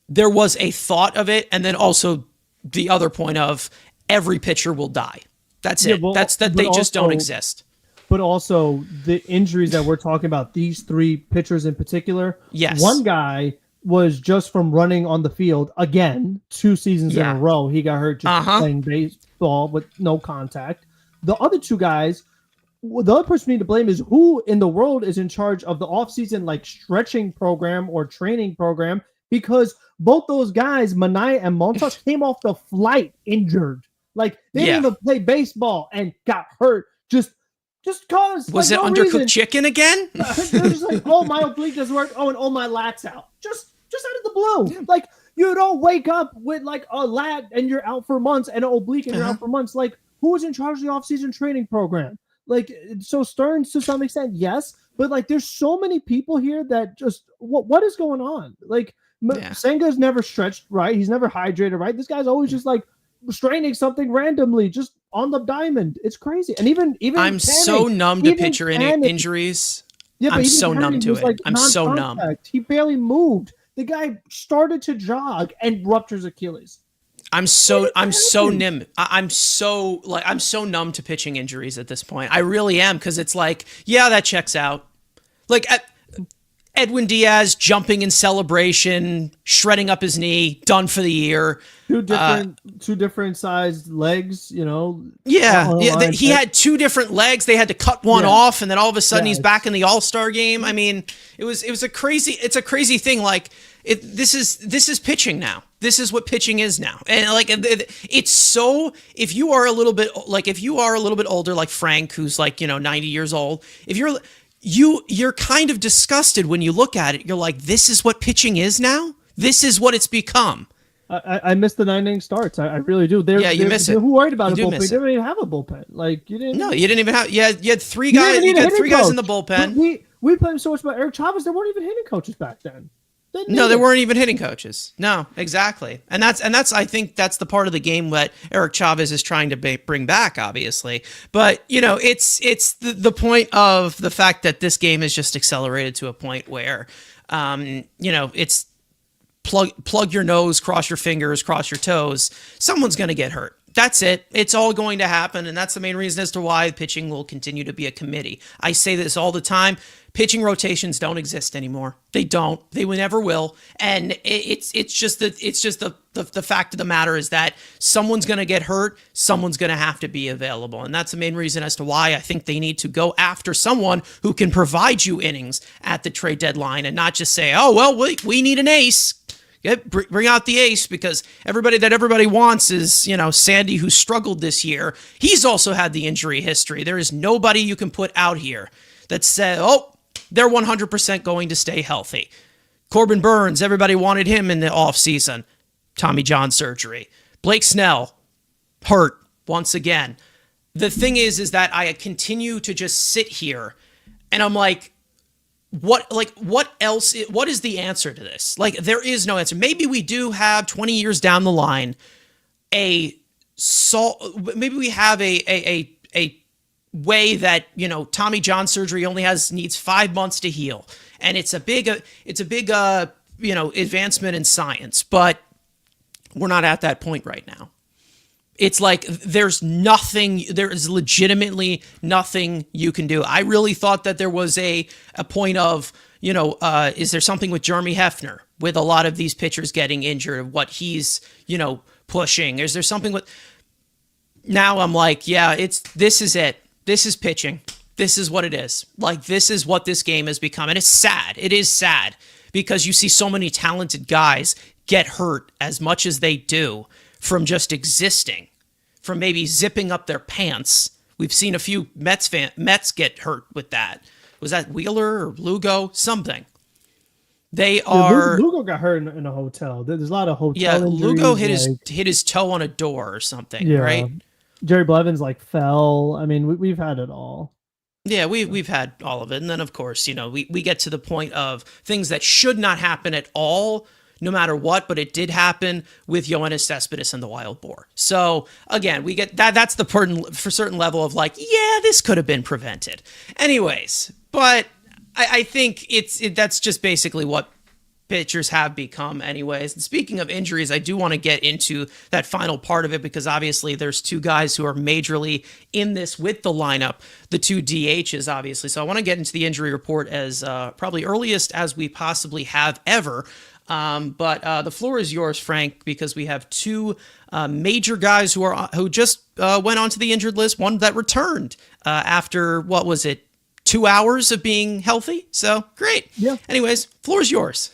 there was a thought of it, and then also the other point of every pitcher will die. That's it. Well, they just don't exist. But also the injuries that we're talking about, these 3 pitchers in particular. Yes. One guy was just from running on the field again 2 seasons in a row. He got hurt just playing baseball with no contact. The other 2 guys, the other person we need to blame is who in the world is in charge of the offseason like stretching program or training program, because both those guys, Manaya and Montas, came off the flight injured. Like, they didn't even play baseball and got hurt just cause. Was it undercooked chicken again? They're just like, oh, my oblique doesn't work. Oh, and oh, my lat's out. Just out of the blue. Yeah. Like, you don't wake up with like a lat and you're out for months, and an oblique and you're out for months. Like, who was in charge of the offseason training program? Like, so Stearns to some extent, yes, but like, there's so many people here that just what is going on? Like, Senga's never stretched right. He's never hydrated right. This guy's always just like straining something randomly, just on the diamond. It's crazy. And even I'm so numb to pitcher injuries. Yeah, I'm so numb to it. Like, I'm so numb. He barely moved. The guy started to jog and ruptures Achilles. I'm so numb. I'm so numb to pitching injuries at this point. I really am, because it's like, yeah, that checks out. Like, Edwin Diaz jumping in celebration, shredding up his knee, done for the year. Two different sized legs, Yeah, he had 2 different legs. They had to cut one off, and then all of a sudden he's back in the All-Star game. I mean, it's a crazy thing. Like, this is pitching now. This is what pitching is now. And like, it's so, if you are a little bit older, like Frank, who's like, 90 years old, if you're kind of disgusted when you look at it. You're like, this is what pitching is now? This is what it's become. I miss the 9-inning starts. I really do. You miss it. Who worried about a bullpen? They didn't even have a bullpen. Like, you didn't. No, you didn't even have. You had 3 guys. You had 3 guys in the bullpen. We played so much about Eric Chavez. There weren't even hitting coaches back then. There weren't even hitting coaches. No, exactly. And that's I think that's the part of the game that Eric Chavez is trying to bring back, obviously. But, it's the point of the fact that this game is just accelerated to a point where, it's plug your nose, cross your fingers, cross your toes. Someone's going to get hurt. That's it. It's all going to happen, and that's the main reason as to why pitching will continue to be a committee. I say this all the time. Pitching rotations don't exist anymore. They don't. They never will. And it's just the fact of the matter is that someone's going to get hurt. Someone's going to have to be available, and that's the main reason as to why I think they need to go after someone who can provide you innings at the trade deadline, and not just say, "Oh well, we need an ace." Bring out the ace, because everybody wants is, Sandy, who struggled this year. He's also had the injury history. There is nobody you can put out here that said, oh, they're 100% going to stay healthy. Corbin Burns, everybody wanted him in the offseason. Tommy John surgery. Blake Snell, hurt once again. The thing is that I continue to just sit here and I'm like, what else? What is the answer to this? Like, there is no answer. Maybe we do have 20 years down the line maybe we have a way that, Tommy John surgery only needs 5 months to heal, and it's a big advancement in science, but we're not at that point right now. It's like there is legitimately nothing you can do. I really thought that there was a point of, is there something with Jeremy Hefner with a lot of these pitchers getting injured, what he's, pushing? Is there something with... Now I'm like, yeah, this is it. This is pitching. This is what it is. Like, this is what this game has become. And it's sad. It is sad because you see so many talented guys get hurt as much as they do from just existing, from maybe zipping up their pants. We've seen a few Mets get hurt with that. Was that Wheeler or Lugo? Something. Lugo got hurt in a hotel. There's a lot of hotel injuries. Lugo hit his toe on a door or something, right? Jerry Blevins fell. I mean, we've had it all. Yeah, we've had all of it. And then, of course, we get to the point of things that should not happen at all, no matter what, but it did happen with Yoenis Cespedes and the wild boar. So again, we get that. That's the for certain level of like, yeah, this could have been prevented. Anyways, but I think that's just basically what pitchers have become anyways. And speaking of injuries, I do want to get into that final part of it, because obviously there's two guys who are majorly in this with the lineup, the two DHs, obviously. So I want to get into the injury report as probably earliest as we possibly have ever. But the floor is yours, Frank, because we have two major guys who just went onto the injured list. One that returned after, what was it, 2 hours of being healthy. So great. Yeah. Anyways, floor is yours.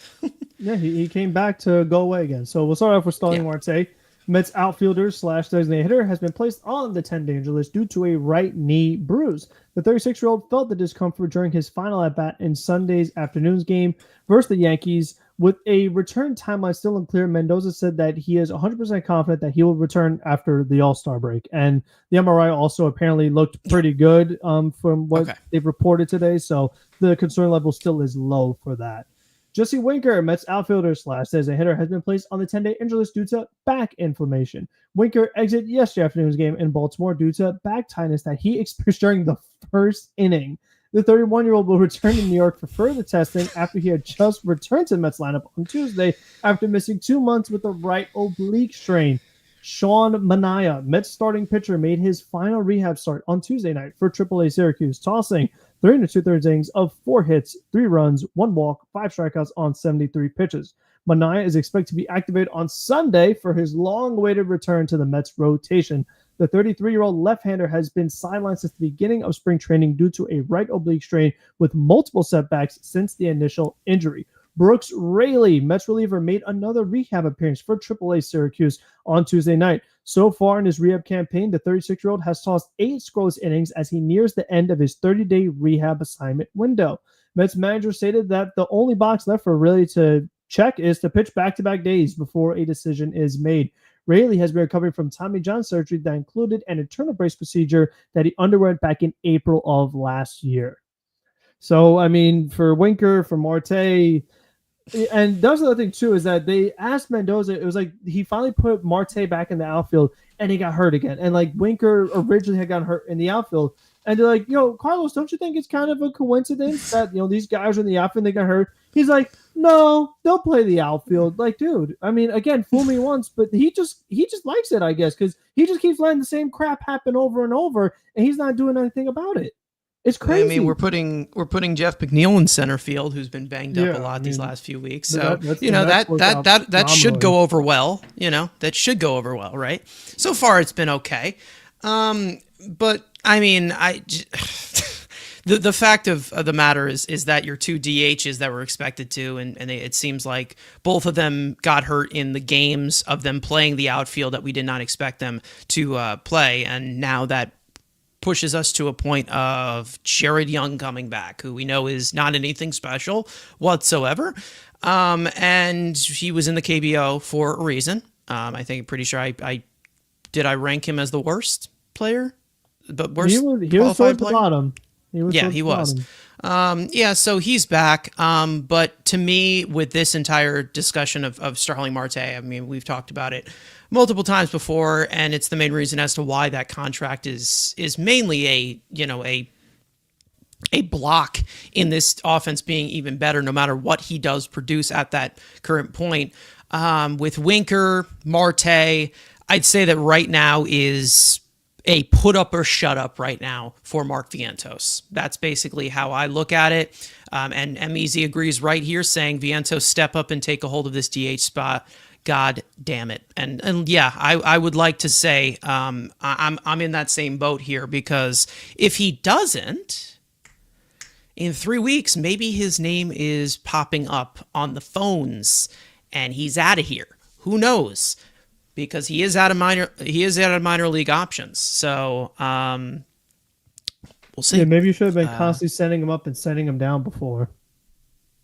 Yeah, he came back to go away again. So we'll start off with Starling Marte. Mets outfielder / designated hitter has been placed on the 10 danger list due to a right knee bruise. The 36-year-old felt the discomfort during his final at-bat in Sunday's afternoon's game versus the Yankees. With a return timeline still unclear, Mendoza said that he is 100% confident that he will return after the All-Star break. And the MRI also apparently looked pretty good from what they've reported today. So the concern level still is low for that. Jesse Winker, Mets outfielder / as a hitter, has been placed on the 10-day injury list due to back inflammation. Winker exited yesterday afternoon's game in Baltimore due to back tightness that he experienced during the first inning. The 31-year-old will return to New York for further testing after he had just returned to the Mets lineup on Tuesday after missing 2 months with a right oblique strain. Sean Manaea, Mets starting pitcher, made his final rehab start on Tuesday night for AAA Syracuse, tossing 3 2/3 innings of 4 hits, 3 runs, 1 walk, 5 strikeouts on 73 pitches. Manaea is expected to be activated on Sunday for his long-awaited return to the Mets rotation. The 33-year-old left-hander has been sidelined since the beginning of spring training due to a right oblique strain with multiple setbacks since the initial injury. Brooks Raley, Mets reliever, made another rehab appearance for AAA Syracuse on Tuesday night. So far in his rehab campaign, the 36-year-old has tossed 8 scoreless innings as he nears the end of his 30-day rehab assignment window. Mets manager stated that the only box left for Raley to check is to pitch back-to-back days before a decision is made. Raley has been recovering from Tommy John surgery that included an internal brace procedure that he underwent back in April of last year. So, I mean, for Winker, for Marte, and that's the other thing, too, is that they asked Mendoza, it was like he finally put Marte back in the outfield, and he got hurt again. And, like, Winker originally had gotten hurt in the outfield, And they're like, Carlos, don't you think it's kind of a coincidence that these guys are in the outfield and they got hurt? He's like, no, they'll play the outfield. Like, dude, I mean, again, fool me once, but he just likes it, I guess, because he just keeps letting the same crap happen over and over, and he's not doing anything about it. It's crazy. I mean, we're putting Jeff McNeil in center field, who's been banged up a lot these last few weeks. So that should go over well. That should go over well, right? So far, it's been okay. But I mean, the fact of the matter is that your two DHs that were expected to, and it seems like both of them got hurt in the games of them playing the outfield that we did not expect them to play, and now that pushes us to a point of Jared Young coming back, who we know is not anything special whatsoever. And he was in the KBO for a reason. I think pretty sure I rank him as the worst player, but worst he was qualified towards the bottom. He was. So he's back. But to me, with this entire discussion of Starling Marte, I mean, we've talked about it multiple times before, and it's the main reason as to why that contract is mainly a block in this offense being even better, no matter what he does produce at that current point. With Winker, Marte, I'd say that right now is a put up or shut up right now for Mark Vientos. That's basically how I look at it. And M-Easy agrees right here, saying Vientos step up and take a hold of this DH spot. God damn it. And yeah, I would like to say I'm in that same boat here, because if he doesn't, in 3 weeks, maybe his name is popping up on the phones and he's out of here. Who knows? Because he is out of minor league options. So we'll see. Yeah, maybe you should have been constantly sending him up and sending him down before.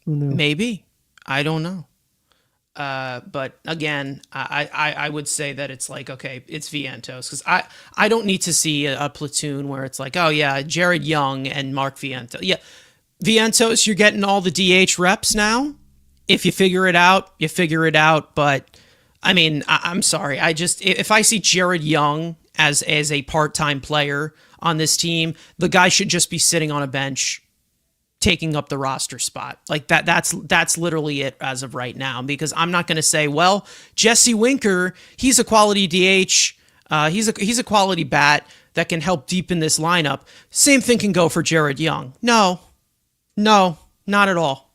Who knew? Maybe. I don't know. But again, I would say that it's like, okay, it's Vientos, because I don't need to see a platoon where it's like, oh yeah, Jared Young and Mark Vientos. Yeah, Vientos, you're getting all the DH reps now. If you figure it out, you figure it out. But I mean, I'm sorry. If I see Jared Young as a part-time player on this team, the guy should just be sitting on a bench taking up the roster spot. Like that's literally it as of right now, because I'm not going to say, well, Jesse Winker, he's a quality DH. He's a quality bat that can help deepen this lineup. Same thing can go for Jared Young. No, not at all.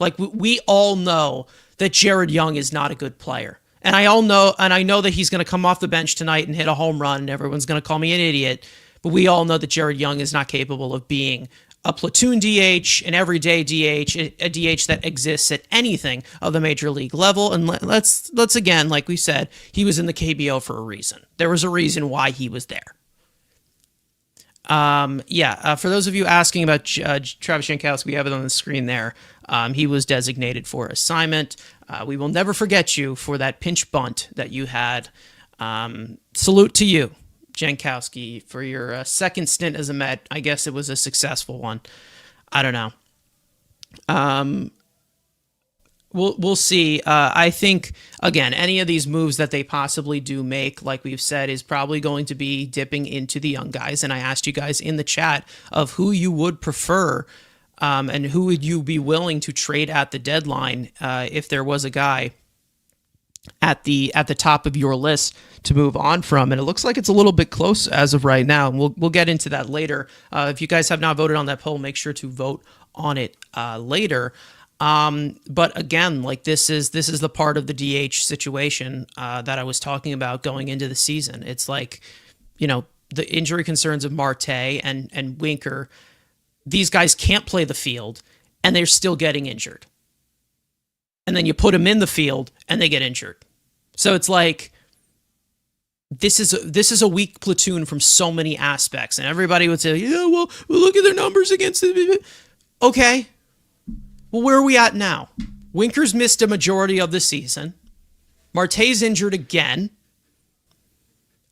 Like we all know that Jared Young is not a good player. And I know that he's going to come off the bench tonight and hit a home run, and everyone's going to call me an idiot. But we all know that Jared Young is not capable of being a platoon DH, an everyday DH, a DH that exists at anything of the major league level. And let's again, like we said, he was in the KBO for a reason. There was a reason why he was there. For those of you asking about Travis Jankowski, we have it on the screen there. He was designated for assignment. We will never forget you for that pinch bunt that you had. Salute to you, Jankowski, for your second stint as a Met. I guess it was a successful one. I don't know. We'll see. I think, again, any of these moves that they possibly do make, like we've said, is probably going to be dipping into the young guys. And I asked you guys in the chat of who you would prefer and who would you be willing to trade at the deadline if there was a guy at the top of your list to move on from. And it looks like it's a little bit close as of right now. And we'll get into that later. If you guys have not voted on that poll, make sure to vote on it later. But again, like this is the part of the DH situation that I was talking about going into the season. It's like, the injury concerns of Marte and Winker. These guys can't play the field and they're still getting injured. And then you put them in the field and they get injured. So it's like, this is a weak platoon from so many aspects. And everybody would say, yeah, well, look at their numbers against the... Okay. Well, where are we at now? Winker's missed a majority of the season. Marte's injured again.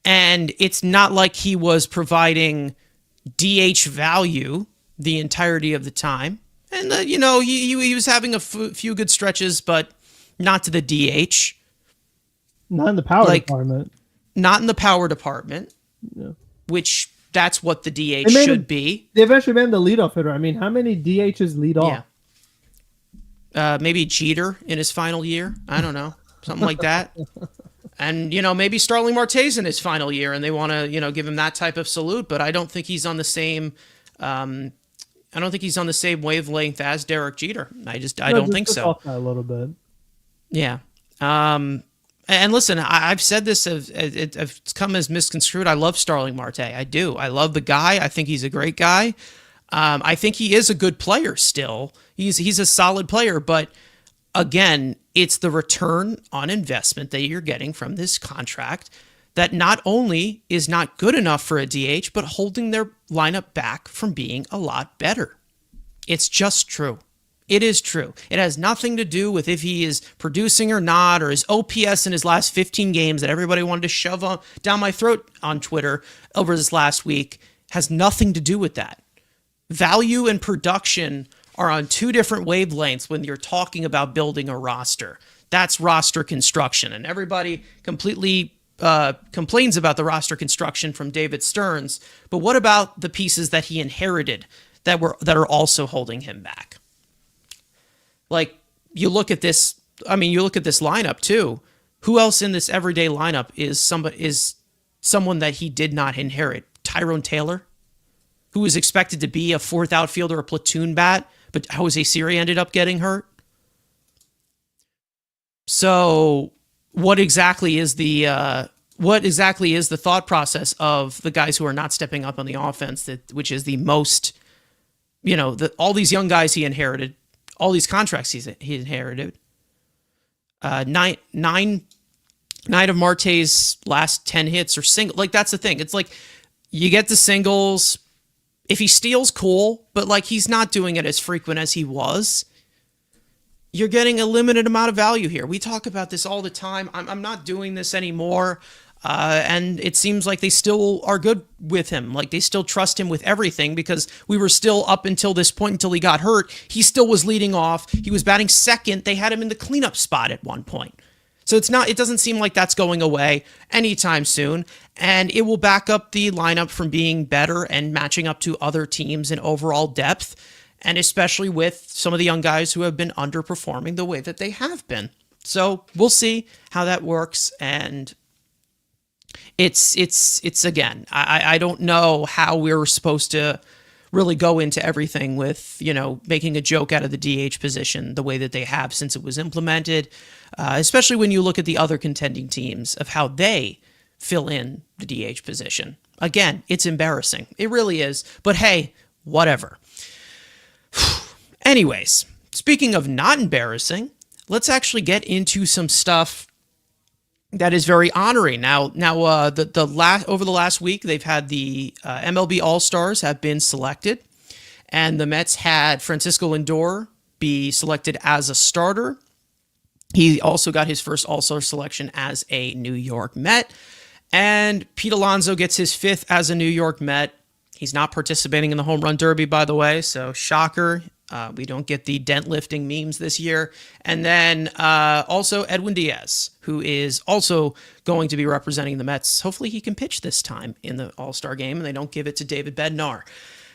And it's not like he was providing DH value the entirety of the time. And, he was having a few good stretches, but not to the DH. Not in the power department. Not in the power department, no. Which that's what the DH They made should him- be. They eventually made him the leadoff hitter. I mean, how many DHs lead off? Yeah. Maybe Jeter in his final year. I don't know. Something like that. And, maybe Starling Marte's in his final year and they want to, give him that type of salute, but I don't think he's on the same wavelength as Derek Jeter. I don't think so. Off that a little bit. Yeah. And listen, I've said this, it's come as misconstrued. I love Starling Marte. I do. I love the guy. I think he's a great guy. I think he is a good player still. He's a solid player, but again, it's the return on investment that you're getting from this contract that not only is not good enough for a DH, but holding their lineup back from being a lot better. It's just true. It is true. It has nothing to do with if he is producing or not, or his OPS in his last 15 games that everybody wanted to shove down my throat on Twitter over this last week. Has nothing to do with that. Value and production are on two different wavelengths when you're talking about building a roster. That's roster construction. And everybody completely complains about the roster construction from David Stearns. But what about the pieces that he inherited that are also holding him back? Like, you look at this lineup too. Who else in this everyday lineup is someone that he did not inherit? Tyrone Taylor, who was expected to be a fourth outfielder, a platoon bat, but Jose Siri ended up getting hurt. So what exactly is the thought process of the guys who are not stepping up on the offense, which is the most, all these young guys he inherited, all these contracts he inherited. Nine of Marte's last 10 hits are single. Like, that's the thing. It's like, you get the singles. If he steals, cool, but like, he's not doing it as frequent as he was. You're getting a limited amount of value here. We talk about this all the time. I'm not doing this anymore. And it seems like they still are good with him. Like, they still trust him with everything, because we were still up until this point, until he got hurt. He still was leading off. He was batting second. They had him in the cleanup spot at one point. So it doesn't seem like that's going away anytime soon. And it will back up the lineup from being better and matching up to other teams in overall depth. And especially with some of the young guys who have been underperforming the way that they have been. So we'll see how that works. And it's again, I don't know how we're supposed to really go into everything with, making a joke out of the DH position the way that they have since it was implemented, especially when you look at the other contending teams of how they fill in the DH position. Again, it's embarrassing. It really is. But hey, whatever. Anyways, speaking of not embarrassing, let's actually get into some stuff that is very honoring. Now, over the last week, they've had the MLB All-Stars have been selected, and the Mets had Francisco Lindor be selected as a starter. He also got his first All-Star selection as a New York Met, and Pete Alonso gets his fifth as a New York Met. He's not participating in the Home Run Derby, by the way, so shocker. We don't get the dent lifting memes this year. And then also Edwin Diaz, who is also going to be representing the Mets. Hopefully he can pitch this time in the All-Star game and they don't give it to David Bednar.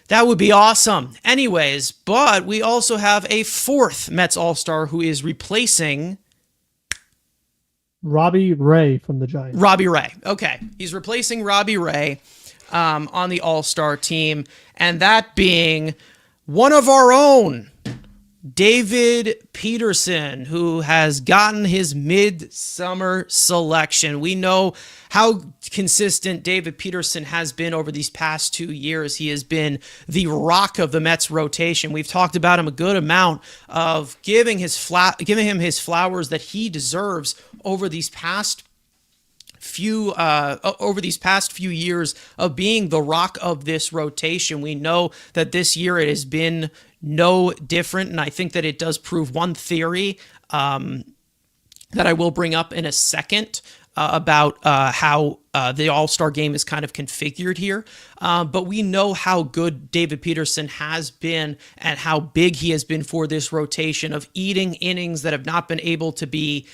That would be awesome. Anyways, but we also have a fourth Mets All-Star who is replacing Robbie Ray from the Giants. Robbie Ray. Okay. He's replacing Robbie Ray on the All-Star team. And that being one of our own, David Peterson, who has gotten his midsummer selection. We know how consistent David Peterson has been over these past 2 years. He has been the rock of the Mets rotation. We've talked about him a good amount of giving him his flowers that he deserves over these past few years of being the rock of this rotation. We know that this year it has been no different, and I think that it does prove one theory that I will bring up in a second about how the All-Star game is kind of configured here. But we know how good David Peterson has been and how big he has been for this rotation of eating innings that have not been able to be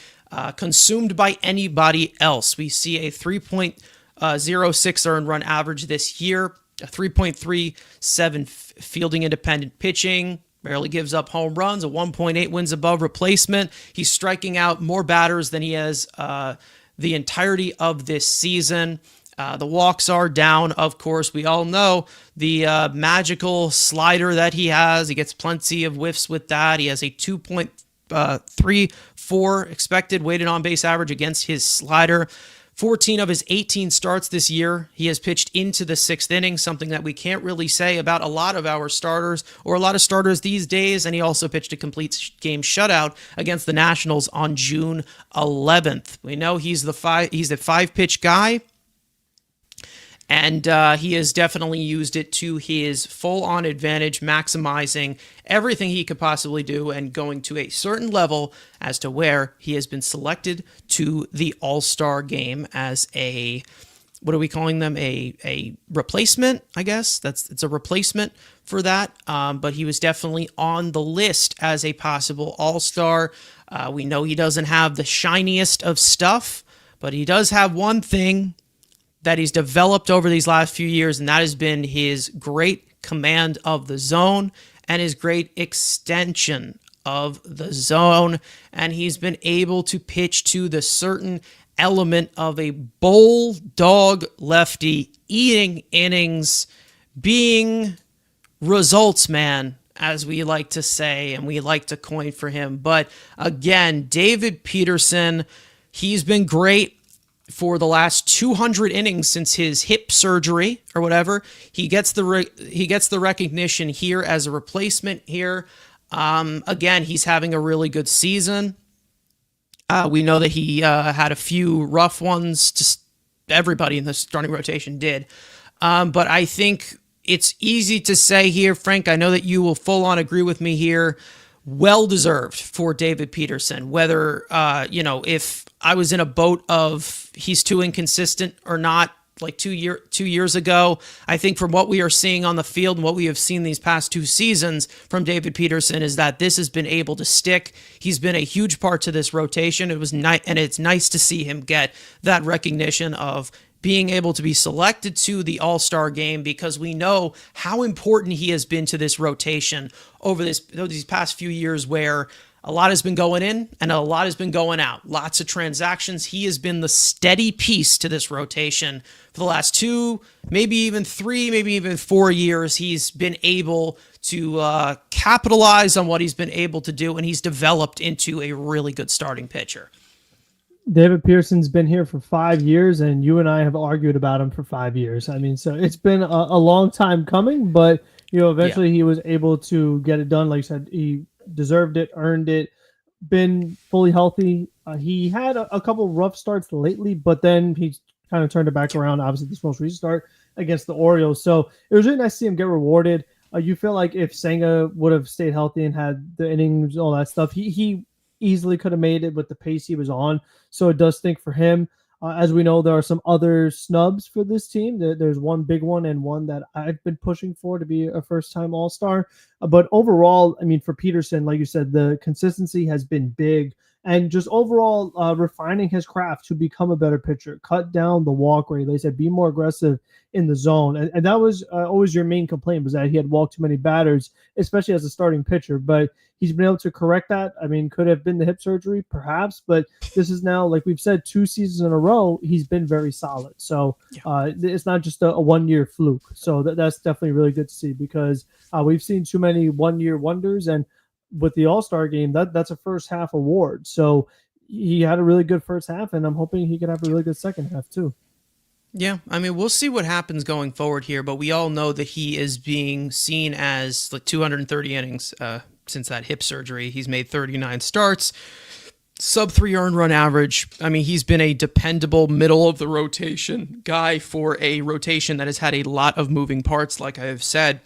consumed by anybody else. We see a 3.06 earned run average this year. a 3.37 fielding independent pitching, barely gives up home runs, a 1.8 wins above replacement. He's striking out more batters than he has the entirety of this season. The walks are down, of course. We all know the magical slider that he has. He gets plenty of whiffs with that. He has a 2.34 expected weighted on base average against his slider. 14 of his 18 starts this year, he has pitched into the sixth inning, something that we can't really say about a lot of our starters or a lot of starters these days. And he also pitched a complete game shutout against the Nationals on June 11th. We know he's a five-pitch guy. And he has definitely used it to his full-on advantage, maximizing everything he could possibly do and going to a certain level as to where he has been selected to the All-Star game as a, what are we calling them? A replacement, I guess. It's a replacement for that. But he was definitely on the list as a possible All-Star. We know he doesn't have the shiniest of stuff, but he does have one thing that he's developed over these last few years, and that has been his great command of the zone and his great extension of the zone. And he's been able to pitch to the certain element of a bulldog lefty, eating innings, being results man, as we like to say, and we like to coin for him. But again, David Peterson, he's been great for the last 200 innings since his hip surgery or whatever. He gets the recognition here as a replacement here. Again, he's having a really good season. We know that he had a few rough ones. Just everybody in the starting rotation did. But I think it's easy to say here, Frank, I know that you will full on agree with me here. Well-deserved for David Peterson, whether, if I was in a boat of he's too inconsistent or not, like 2 years ago, I think from what we are seeing on the field and what we have seen these past two seasons from David Peterson is that this has been able to stick. He's been a huge part to this rotation. It was and it's nice to see him get that recognition of being able to be selected to the All-Star game, because we know how important he has been to this rotation over these past few years, where a lot has been going in and a lot has been going out. Lots of transactions. He has been the steady piece to this rotation for the last 2, maybe even 3, maybe even 4 years. He's been able to capitalize on what he's been able to do, and he's developed into a really good starting pitcher. David Pearson's been here for 5 years, and you and I have argued about him for 5 years. I mean, so it's been a long time coming, but eventually he was able to get it done. Like you said, he deserved it, earned it, been fully healthy. He had a couple rough starts lately, but then he kind of turned it back around. Obviously, this most recent start against the Orioles. So it was really nice to see him get rewarded. You feel like if Senga would have stayed healthy and had the innings, all that stuff, he easily could have made it with the pace he was on. So it does stink for him. As we know, there are some other snubs for this team. There's one big one and one that I've been pushing for to be a first-time All-Star. But overall, I mean, for Peterson, like you said, the consistency has been big. And just overall refining his craft to become a better pitcher, cut down the walk rate. They said be more aggressive in the zone. And that was always your main complaint, was that he had walked too many batters, especially as a starting pitcher. But he's been able to correct that. I mean, could have been the hip surgery, perhaps. But this is now, like we've said, 2 seasons in a row, he's been very solid. So it's not just a one-year fluke. So that's definitely really good to see, because we've seen too many one-year wonders. And with the All-Star game, that's a first half award. So he had a really good first half, and I'm hoping he could have a really good second half too. Yeah, I mean, we'll see what happens going forward here, but we all know that he is being seen as like 230 innings since that hip surgery. He's made 39 starts, sub 3 earned run average. I mean, he's been a dependable middle of the rotation guy for a rotation that has had a lot of moving parts, like I have said,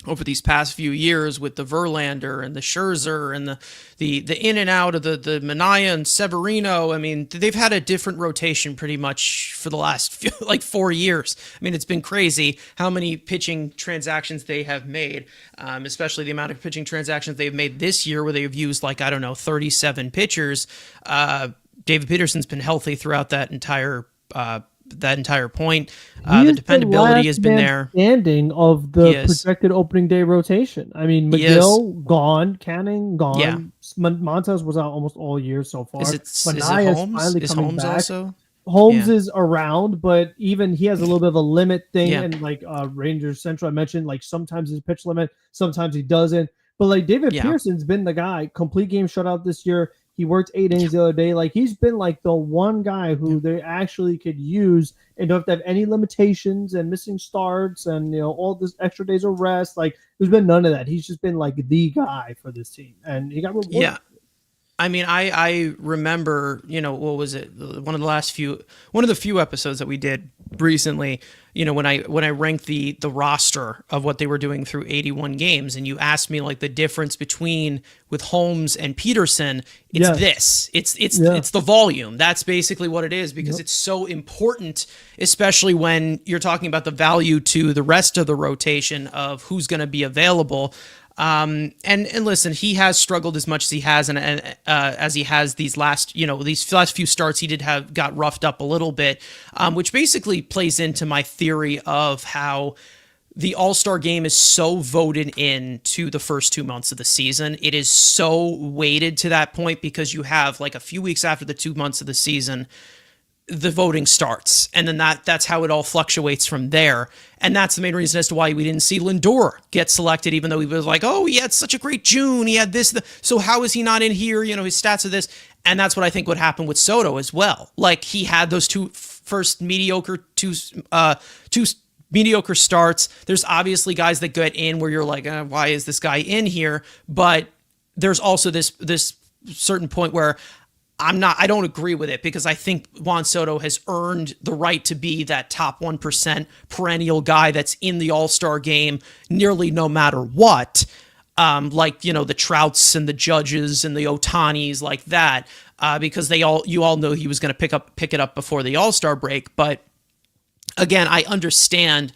over these past few years, with the Verlander and the Scherzer and the in and out of the Manaea and Severino. I mean, they've had a different rotation pretty much for the last 4 years. I mean, it's been crazy how many pitching transactions they have made, especially the amount of pitching transactions they've made this year, where they've used 37 pitchers. David Peterson's been healthy throughout that entire that entire point. He The is the dependability has last been man there. standing of He the is. projected opening day rotation. I mean, He is. McGill gone, Canning Yeah. gone, Montes was out almost all year so far. Is it Manaya is Holmes? finally Is coming Holmes back. also? Holmes Yeah. is around, but even he has a little bit of a limit thing. Yeah. And like Rangers Central, I mentioned, like sometimes his pitch limit, sometimes he doesn't. But like David Yeah. Pearson's been the guy, complete game shutout this year. He worked 8 innings the other day. Like he's been like the one guy who they actually could use and don't have to have any limitations and missing starts and all this extra days of rest. Like there's been none of that. He's just been like the guy for this team, and he got rewarded. Yeah. I mean, I remember, what was it? One of the few episodes that we did recently, when I ranked the roster of what they were doing through 81 games, and you asked me like the difference between with Holmes and Peterson, it's this. It's the volume. That's basically what it is, because it's so important, especially when you're talking about the value to the rest of the rotation of who's going to be available. And listen, he has struggled as much as he has, and as he has these last few starts, he got roughed up a little bit, which basically plays into my theory of how the All-Star game is so voted in to the first 2 months of the season. It is so weighted to that point because you have like a few weeks after the 2 months of the season, the voting starts, and then that's how it all fluctuates from there. And that's the main reason as to why we didn't see Lindor get selected, even though he was like, oh, he had such a great June, he had this, so how is he not in here? His stats are this. And that's what I think would happen with Soto as well. Like he had those two mediocre starts. There's obviously guys that get in where you're like, why is this guy in here? But there's also this certain point where I don't agree with it, because I think Juan Soto has earned the right to be that top 1% perennial guy that's in the All-Star game nearly no matter what. The Trouts and the Judges and the Otanis like that, because you all know he was going to pick it up before the All-Star break. But again, I understand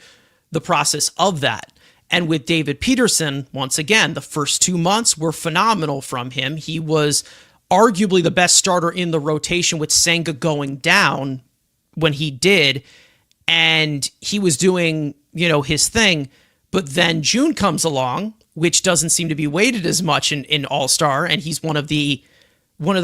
the process of that. And with David Peterson, once again, the first 2 months were phenomenal from him. He was arguably the best starter in the rotation with Senga going down when he did, and he was doing, his thing. But then June comes along, which doesn't seem to be weighted as much in All-Star, and he's one of the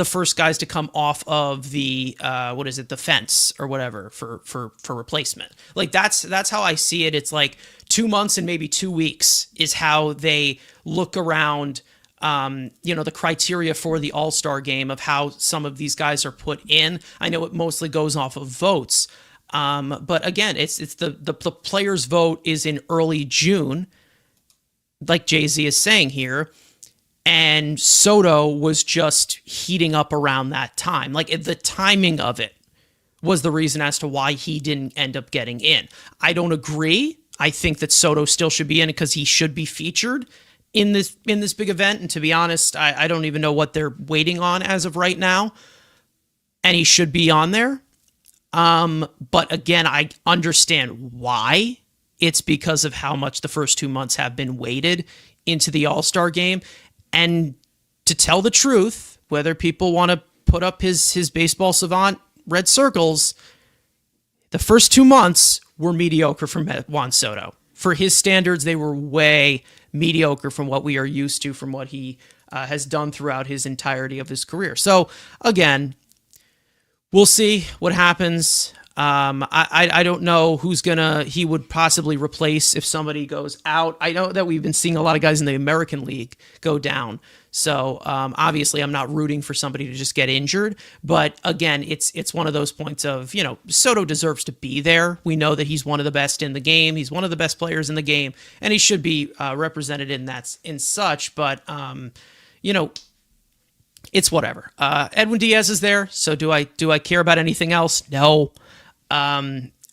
first guys to come off of the the fence or whatever for replacement. Like that's how I see it. It's like 2 months and maybe 2 weeks is how they look around the criteria for the All-Star game of how some of these guys are put in. I know it mostly goes off of votes. But again, it's the players' vote is in early June, like Jay-Z is saying here. And Soto was just heating up around that time. Like the timing of it was the reason as to why he didn't end up getting in. I don't agree. I think that Soto still should be in it because he should be featured in this big event. And to be honest, I don't even know what they're waiting on as of right now. And he should be on there. But again, I understand why. It's because of how much the first 2 months have been weighted into the All-Star game. And to tell the truth, whether people want to put up his baseball savant red circles, the first 2 months were mediocre from Juan Soto. For his standards, they were way mediocre from what we are used to, from what he has done throughout his entirety of his career. So again, we'll see what happens. I don't know he would possibly replace if somebody goes out. I know that we've been seeing a lot of guys in the American League go down. So obviously I'm not rooting for somebody to just get injured. But again, it's one of those points of, Soto deserves to be there. We know that he's one of the best in the game. He's one of the best players in the game, and he should be represented in such. But, it's whatever. Edwin Diaz is there. So do I care about anything else? No.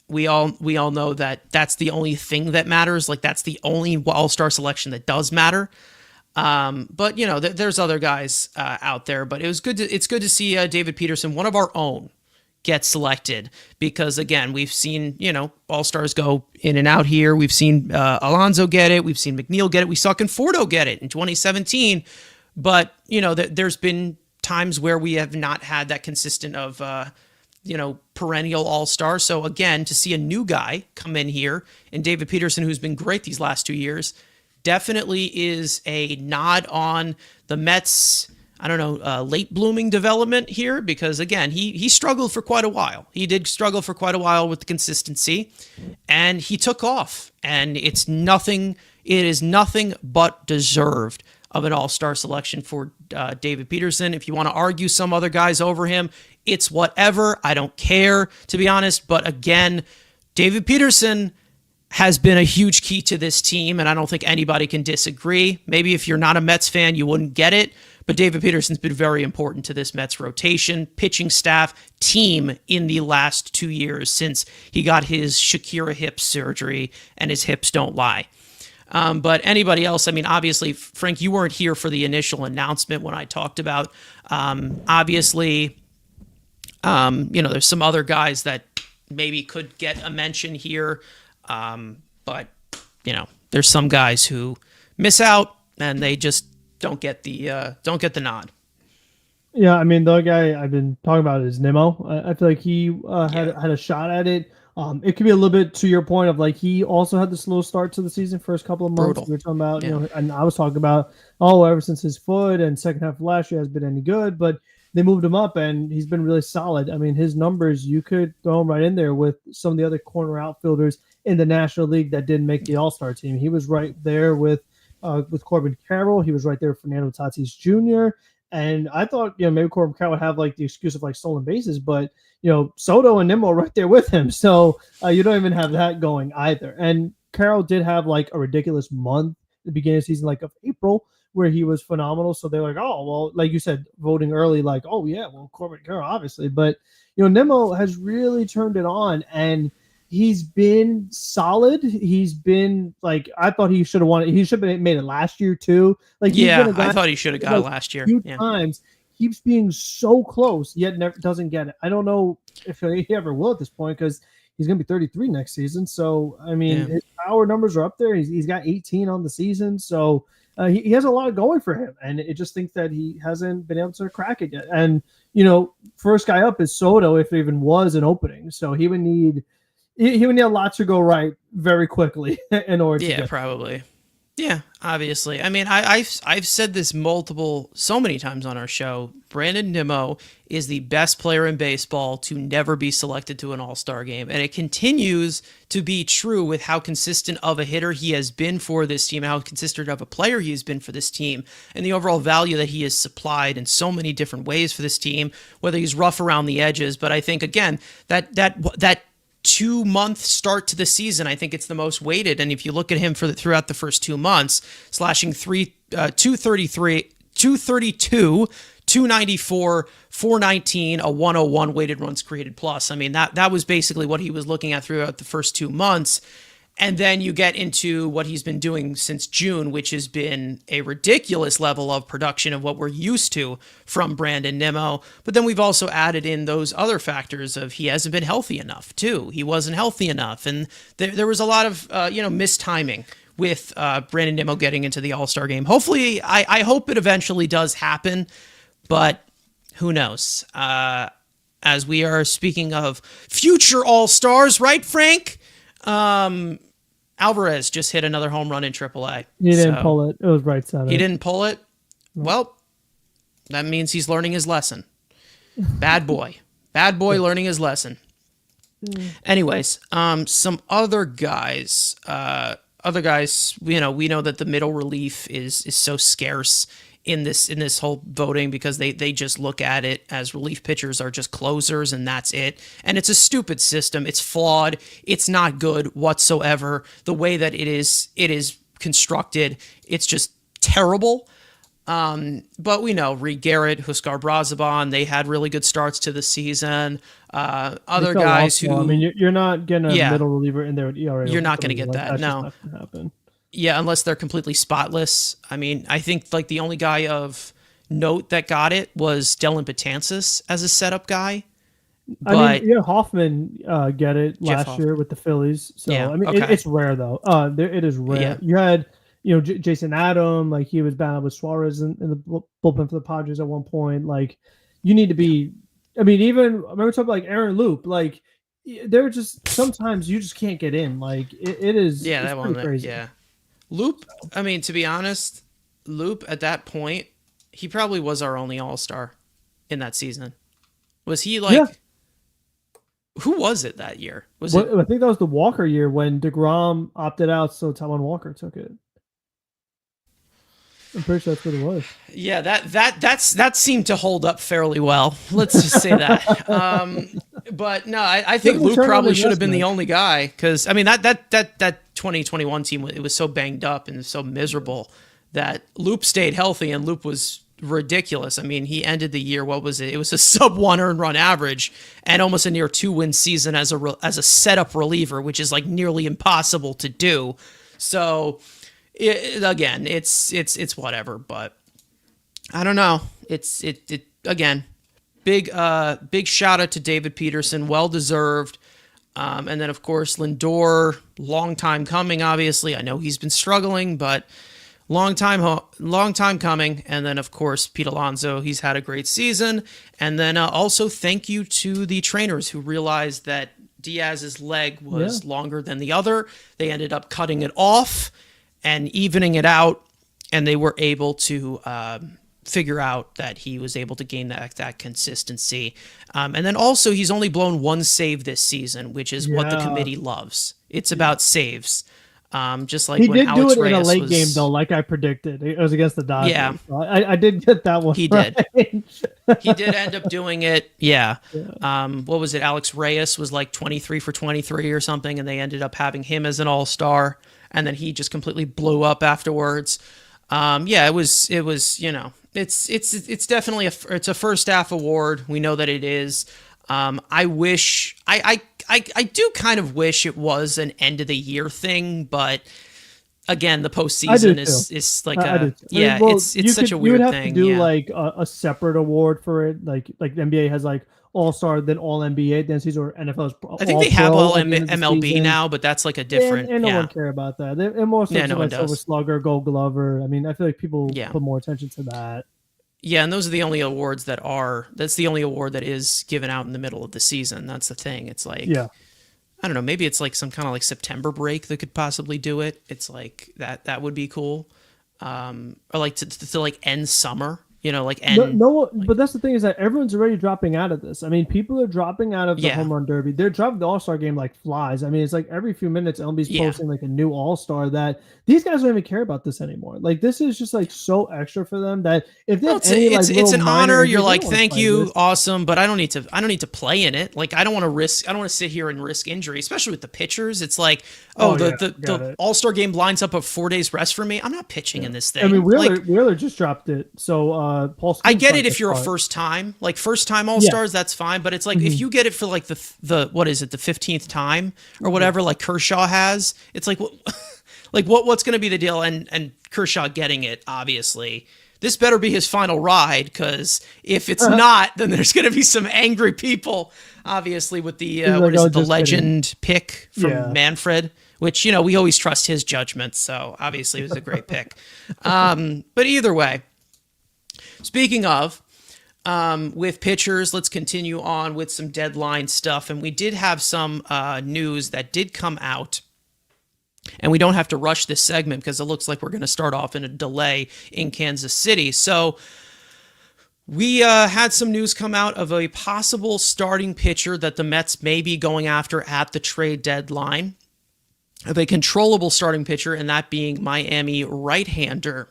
We all know that that's the only thing that matters. Like that's the only All-Star selection that does matter. But there's other guys out there. But it's good to see David Peterson, one of our own, get selected, because again, we've seen All-Stars go in and out here. We've seen Alonso get it. We've seen McNeil get it. We saw Conforto get it in 2017. But there's been times where we have not had that consistent of perennial all-star. So again, to see a new guy come in here and David Peterson, who's been great these last 2 years, definitely is a nod on the Mets, I don't know, late blooming development here, because again, he struggled for quite a while. He did struggle for quite a while with the consistency, and he took off, and it is nothing but deserved of an all-star selection for David Peterson. If you want to argue some other guys over him, it's whatever. I don't care, to be honest. But again, David Peterson has been a huge key to this team, and I don't think anybody can disagree. Maybe if you're not a Mets fan, you wouldn't get it, but David Peterson's been very important to this Mets rotation, pitching staff, team in the last 2 years since he got his Shakira hip surgery, and his hips don't lie. But anybody else, I mean, obviously, Frank, you weren't here for the initial announcement when I talked about, obviously, there's some other guys that maybe could get a mention here. But there's some guys who miss out and they just don't get the nod. Yeah, I mean, the guy I've been talking about is Nimmo. I feel like he had a shot at it. It could be a little bit to your point of like he also had the slow start to the season, first couple of months. Brutal. We were talking about, and I was talking about, ever since his foot and second half of last year has been any good, but they moved him up and he's been really solid. I mean, his numbers, you could throw him right in there with some of the other corner outfielders in the National League that didn't make the All-Star team. He was right there with Corbin Carroll. He was right there with Fernando Tatis Jr. And I thought, maybe Corbin Carroll would have like the excuse of like stolen bases, but Soto and Nimmo right there with him. So you don't even have that going either. And Carroll did have like a ridiculous month at the beginning of the season, like of April, where he was phenomenal. So they're like, oh, well, like you said, voting early, like, oh yeah, well, Corbin Carroll, obviously. But, Nimmo has really turned it on, and he's been solid. He's been like, I thought he should have won it. He should have made it last year too. Like, I thought he should have got it last year. Few times, keeps being so close, yet never doesn't get it. I don't know if he ever will at this point, because he's going to be 33 next season. So, I mean, his power numbers are up there. He's got 18 on the season. So he has a lot going for him. And it just thinks that he hasn't been able to crack it yet. And, first guy up is Soto, if it even was an opening. So he would need a lot to go right very quickly in order to get probably. Yeah, obviously. I mean, I've said this so many times on our show. Brandon Nimmo is the best player in baseball to never be selected to an All-Star game. And it continues to be true with how consistent of a hitter he has been for this team, how consistent of a player he has been for this team, and the overall value that he has supplied in so many different ways for this team, whether he's rough around the edges. But I think, again, that 2-month start to the season, I think it's the most weighted. And if you look at him throughout the first 2 months, slashing 233, 232, 294, 419, a 101 weighted runs created plus. I mean, that was basically what he was looking at throughout the first 2 months. And then you get into what he's been doing since June, which has been a ridiculous level of production of what we're used to from Brandon Nimmo. But then we've also added in those other factors of he hasn't been healthy enough, too. He wasn't healthy enough. And there was a lot of, mistiming with Brandon Nimmo getting into the All-Star game. Hopefully, I hope it eventually does happen, but who knows? As we are speaking of future All-Stars, right, Frank? Alvarez just hit another home run in AAA. He didn't pull it. It was right side. He didn't pull it? Well, that means he's learning his lesson. Bad boy. Bad boy learning his lesson. Anyways, some other guys. We know that the middle relief is so scarce in this whole voting, because they just look at it as relief pitchers are just closers and that's it. And it's a stupid system. It's flawed. It's not good whatsoever. The way that it is constructed, it's just terrible. But we know Reed Garrett, Huskar Brazaban, they had really good starts to the season. Other guys who, I mean, you're not getting a middle reliever in there with ERA. You're not going to get that. No. Just not gonna happen. Yeah, unless they're completely spotless. I mean, I think like the only guy of note that got it was Dylan Betances as a setup guy. But I mean, Hoffman get it last year with the Phillies. So I mean, it's rare though. It is rare. Yeah. You had Jason Adam, like he was battling with Suarez in the bullpen for the Padres at one point. Like you need to be I mean, even I remember talking like Aaron Loop, like they're just sometimes you just can't get in. Like Yeah, it's that one. pretty crazy. Yeah, Loop. I mean, to be honest, Loop at that point, he probably was our only All Star in that season. Was he Yeah, like? Who was it that year? Was it? well, I think that was the Walker year when DeGrom opted out, so Taiwan Walker took it. I'm pretty sure that's what it was. Yeah, that seemed to hold up fairly well. Let's just say that. But no, I think Luke probably should have been the only guy because I mean that 2021 team, it was so banged up and so miserable that Loop stayed healthy and Loop was ridiculous. I mean, he ended the year, what was it? It was a sub 1 earned run average and almost a near 2-win season as a setup reliever, which is like nearly impossible to do. So again, it's whatever, but I don't know. It again, big shout out to David Peterson, well deserved. And then of course Lindor, long time coming. Obviously, I know he's been struggling, but long time coming. And then of course Pete Alonso, he's had a great season. And then also thank you to the trainers who realized that Diaz's leg was longer than the other. They ended up cutting it off and evening it out, and they were able to figure out that he was able to gain that consistency. And then also, he's only blown one save this season, which is what the committee loves. It's about saves. Just like he when did Alex do it Reyes in a late was, game, though, like I predicted. It was against the Dodgers. Yeah. So I did get that one. He right. did. He did end up doing it. Yeah. What was it? Alex Reyes was like 23 for 23 or something, and they ended up having him as an all-star. And then he just completely blew up afterwards. Yeah, it was, it's definitely it's a first half award. We know that it is. I wish, I do kind of wish it was an end of the year thing, but again, the postseason is like it's such a weird thing. You would have to do like a separate award for it. Like the NBA has like All-Star, then All-NBA, then season, or NFL is I think they have all MLB now, but that's like a different. And no one care about that. And more so like Silver Slugger, Gold Glover. I mean, I feel like people put more attention to that. Yeah, and those are the only awards that's the only award that is given out in the middle of the season. That's the thing. It's like, I don't know, maybe it's like some kind of like September break that could possibly do it. It's like that would be cool. Or like to like end summer. Like end. But that's the thing is that everyone's already dropping out of this. I mean, people are dropping out of the home run derby. They're dropping the All-Star game like flies. I mean, it's like every few minutes, LB's posting like a new All-Star that these guys don't even care about this anymore. Like this is just like so extra for them that if they it's an honor. You're like, thank you, awesome, but I don't need to play in it. Like I don't want to sit here and risk injury, especially with the pitchers. It's like, the All-Star game lines up of 4 days rest for me. I'm not pitching in this thing. I mean, Wheeler just dropped it, so. I get it if you're a first time All-Stars, that's fine. But it's like if you get it for like the what is it, the 15th time or whatever, like Kershaw has, it's like what's going to be the deal? And Kershaw getting it, obviously, this better be his final ride, because if it's not, then there's going to be some angry people, obviously, with the the legend pick from Manfred. Which, we always trust his judgment. So obviously it was a great pick. But either way. Speaking of, with pitchers, let's continue on with some deadline stuff. And we did have some news that did come out. And we don't have to rush this segment because it looks like we're going to start off in a delay in Kansas City. So we had some news come out of a possible starting pitcher that the Mets may be going after at the trade deadline. Of a controllable starting pitcher, and that being Miami right-hander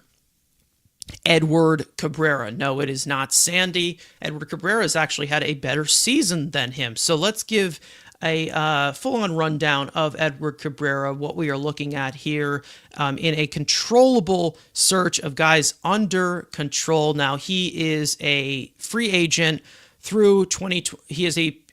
Edward Cabrera. No, it is not Sandy. Edward Cabrera has actually had a better season than him. So let's give a full-on rundown of Edward Cabrera, what we are looking at here in a controllable search of guys under control. Now, he is a free agent through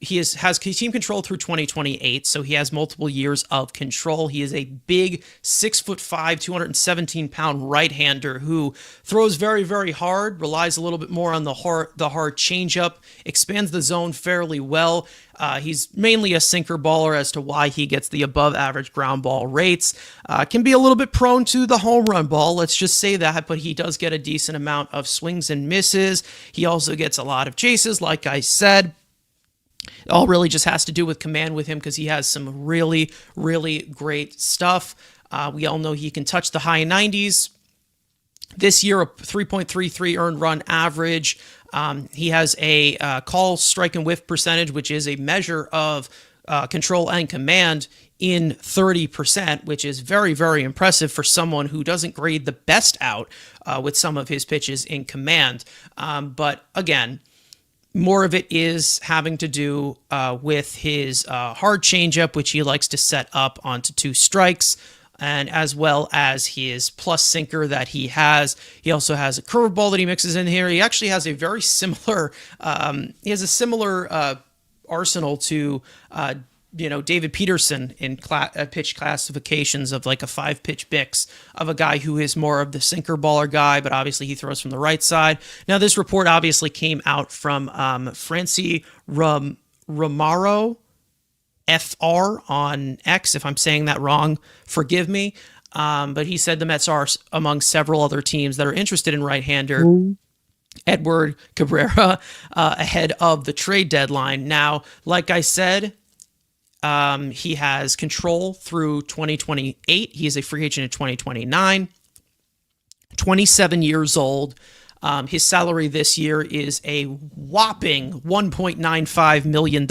he has team control through 2028, so he has multiple years of control. He is a big 6'5", 217-pound right-hander who throws very, very hard, relies a little bit more on the hard changeup, expands the zone fairly well. He's mainly a sinker baller as to why he gets the above average ground ball rates. Can be a little bit prone to the home run ball, let's just say that, but he does get a decent amount of swings and misses. He also gets a lot of chases, like I said. It all really just has to do with command with him because he has some really, really great stuff. We all know he can touch the high 90s. This year, a 3.33 earned run average. He has a call, strike, and whiff percentage, which is a measure of control and command in 30%, which is very, very impressive for someone who doesn't grade the best out with some of his pitches in command. But again, more of it is having to do with his hard changeup, which he likes to set up onto 2 strikes, and as well as his plus sinker that he has. He also has a curveball that he mixes in here. He actually has a very similar, arsenal to, David Peterson in pitch classifications of like a 5-pitch mix of a guy who is more of the sinker baller guy, but obviously he throws from the right side. Now, this report obviously came out from Francie Romaro, FR on X. If I'm saying that wrong, forgive me. But he said the Mets are among several other teams that are interested in right-hander Edward Cabrera ahead of the trade deadline. Now, like I said, he has control through 2028. He is a free agent in 2029. 27 years old. His salary this year is a whopping $1.95 million,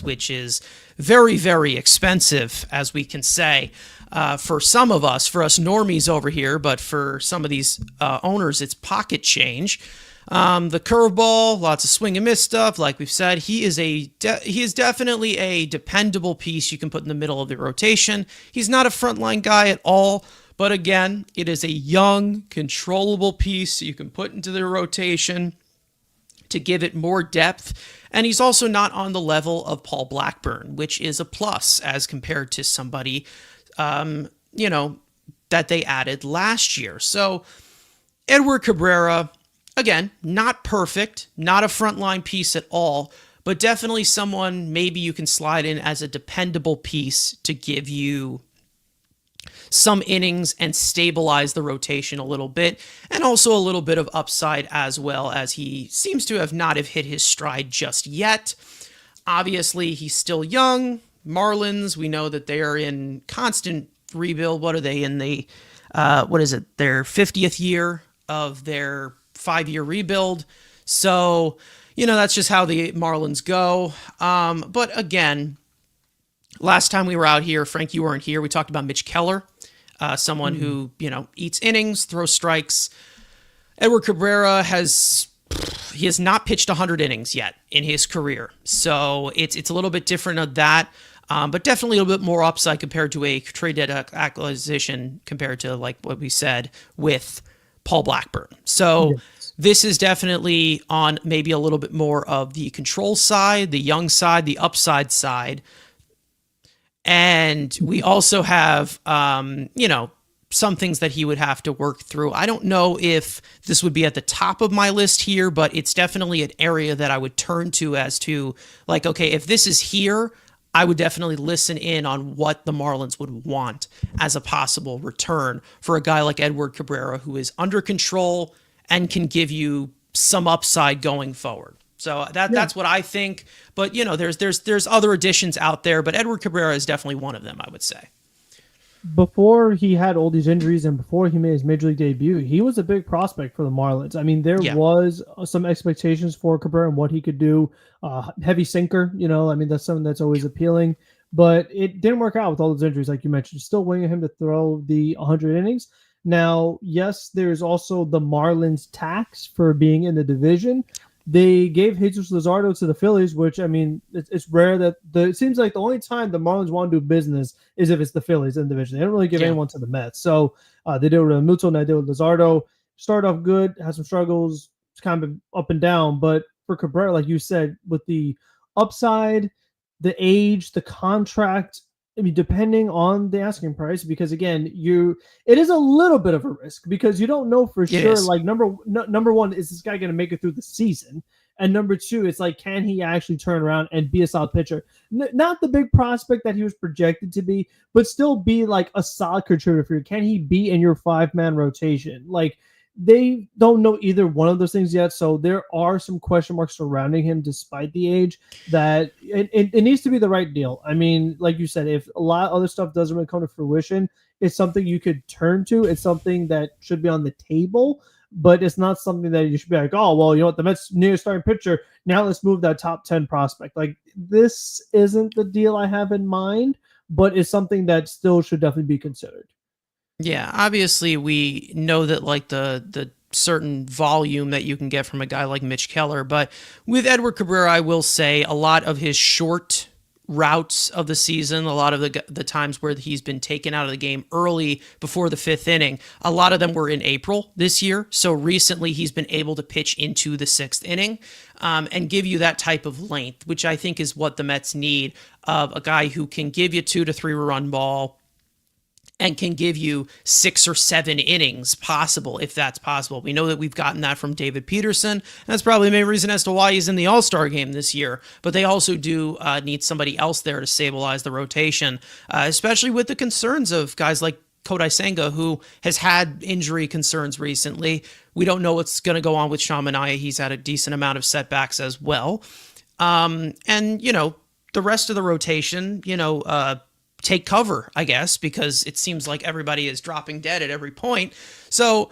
which is very, very expensive, as we can say, for some of us, for us normies over here, but for some of these owners, it's pocket change. The curveball, lots of swing and miss stuff. Like we've said, he is definitely a dependable piece you can put in the middle of the rotation. He's not a frontline guy at all. But again, it is a young, controllable piece you can put into the rotation to give it more depth. And he's also not on the level of Paul Blackburn, which is a plus as compared to somebody, that they added last year. So Edward Cabrera, again, not perfect, not a frontline piece at all, but definitely someone maybe you can slide in as a dependable piece to give you some innings and stabilize the rotation a little bit, and also a little bit of upside as well, as he seems to have not have hit his stride just yet. Obviously, he's still young. Marlins, we know that they are in constant rebuild. What are they in the, their 50th year of their 5-year rebuild? So, that's just how the Marlins go. But again, last time we were out here, Frank, you weren't here. We talked about Mitch Keller, someone who, eats innings, throws strikes. Edward Cabrera has not pitched 100 innings yet in his career. So it's a little bit different of that, but definitely a little bit more upside compared to a trade acquisition compared to like what we said with Paul Blackburn. So this is definitely on maybe a little bit more of the control side, the young side, the upside side. And we also have, some things that he would have to work through. I don't know if this would be at the top of my list here, but it's definitely an area that I would turn to as to, like, okay, if this is here, I would definitely listen in on what the Marlins would want as a possible return for a guy like Edward Cabrera, who is under control and can give you some upside going forward. So that's what I think. But, there's other additions out there, but Edward Cabrera is definitely one of them, I would say. Before he had all these injuries and before he made his major league debut, he was a big prospect for the Marlins. I mean, there was some expectations for Cabrera and what he could do. Heavy sinker, that's something that's always appealing. But it didn't work out with all those injuries, like you mentioned. Still waiting him to throw the 100 innings. Now, yes, there's also the Marlins tax for being in the division. They gave Jesus Luzardo to the Phillies, which, I mean, it's rare that it seems like the only time the Marlins want to do business is if it's the Phillies in the division. They don't really give anyone to the Mets. So they did it with Muto, and they did it with Luzardo. Started off good, had some struggles, it's kind of up and down. But for Cabrera, like you said, with the upside, the age, the contract, I mean, depending on the asking price, because again, it is a little bit of a risk because you don't know for sure. Like number one, is this guy going to make it through the season? And number two, it's like, can he actually turn around and be a solid pitcher? Not the big prospect that he was projected to be, but still be like a solid contributor for you. Can he be in your 5-man rotation? Like, they don't know either one of those things yet. So there are some question marks surrounding him despite the age that it needs to be the right deal. I mean, like you said, if a lot of other stuff doesn't really come to fruition, it's something you could turn to. It's something that should be on the table, but it's not something that you should be like, oh, well, you know what, the Mets near starting pitcher. Now let's move that top 10 prospect. Like, this isn't the deal I have in mind, but it's something that still should definitely be considered. Yeah, obviously we know that like the certain volume that you can get from a guy like Mitch Keller, but with Edward Cabrera, I will say a lot of his short routes of the season, a lot of the times where he's been taken out of the game early before the fifth inning, a lot of them were in April this year. So recently he's been able to pitch into the sixth inning and give you that type of length, which I think is what the Mets need of a guy who can give you 2 to 3 run ball and can give you 6 or 7 innings possible, if that's possible. We know that we've gotten that from David Peterson. That's probably the main reason as to why he's in the All-Star game this year. But they also do need somebody else there to stabilize the rotation, especially with the concerns of guys like Kodai Senga, who has had injury concerns recently. We don't know what's going to go on with Sean Manaea. He's had a decent amount of setbacks as well. And, the rest of the rotation, take cover, I guess, because it seems like everybody is dropping dead at every point. So,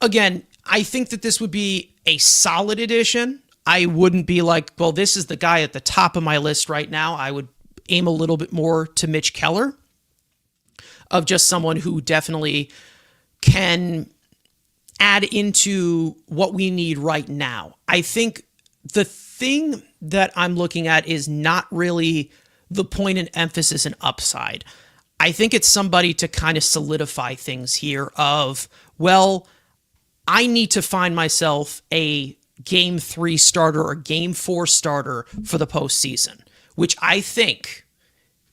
again, I think that this would be a solid addition. I wouldn't be like, well, this is the guy at the top of my list right now. I would aim a little bit more to Mitch Keller, of just someone who definitely can add into what we need right now. I think the thing that I'm looking at is not really the point and emphasis and upside. I think it's somebody to kind of solidify things here of, well, I need to find myself a game 3 starter or game 4 starter for the postseason, which I think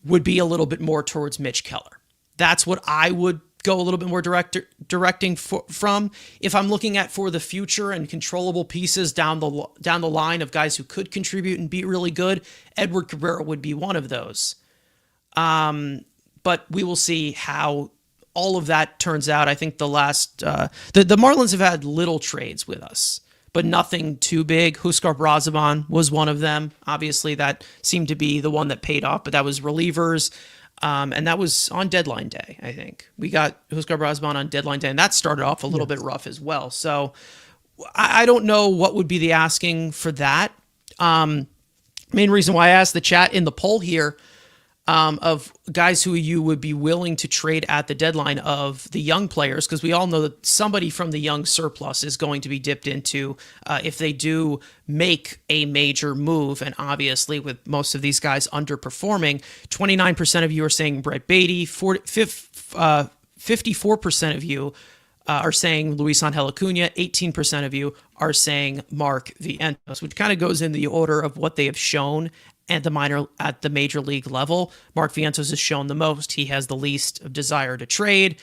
would be a little bit more towards Mitch Keller. That's what I would go a little bit more directing from. If I'm looking at for the future and controllable pieces down the line of guys who could contribute and be really good, Edward Cabrera would be one of those. But we will see how all of that turns out. I think the Marlins have had little trades with us, but nothing too big. Huskar Brazaban was one of them. Obviously, that seemed to be the one that paid off, but that was relievers. And that was on deadline day, I think. We got Huskar Brazaban on deadline day, and that started off a little bit rough as well. So I don't know what would be the asking for that. Main reason why I asked the chat in the poll here of guys who you would be willing to trade at the deadline of the young players, because we all know that somebody from the young surplus is going to be dipped into if they do make a major move. And obviously, with most of these guys underperforming, 29% of you are saying Brett Beatty, 54% of you are saying Luis Angel Acuna, 18% of you are saying Mark Vientos, which kind of goes in the order of what they have shown at the major league level. Mark Vientos has shown the most. He has the least of desire to trade.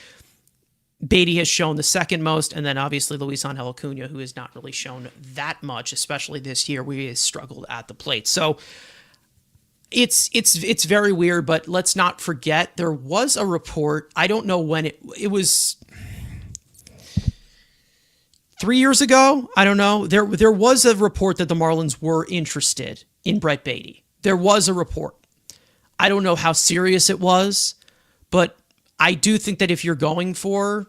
Beatty has shown the second most, and then obviously Luis Angel Acuna, who has not really shown that much, especially this year, where he has struggled at the plate. So it's very weird, but let's not forget there was a report. I don't know when it was 3 years ago. I don't know. There was a report that the Marlins were interested in Brett Beatty. There was a report. I don't know how serious it was, but I do think that if you're going for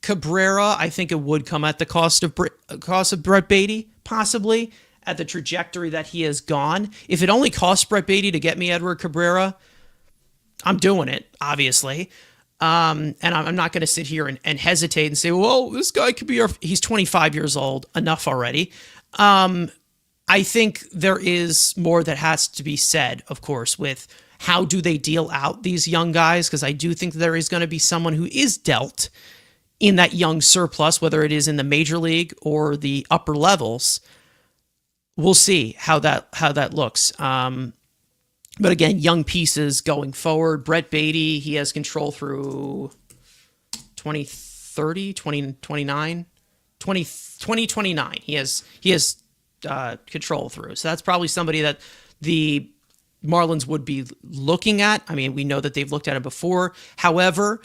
Cabrera, I think it would come at the cost of Brett Beatty, possibly at the trajectory that he has gone. If it only costs Brett Beatty to get me Edward Cabrera, I'm doing it, obviously. And I'm not going to sit here and hesitate and say, well, this guy could be he's 25 years old. Enough already. I think there is more that has to be said, of course, with how do they deal out these young guys, because I do think there is going to be someone who is dealt in that young surplus, whether it is in the major league or the upper levels. We'll see how that looks. But again, young pieces going forward. Brett Beatty, he has control through 2030, 2029, 2029. He has control through. So that's probably somebody that the Marlins would be looking at. I mean, we know that they've looked at it before. However,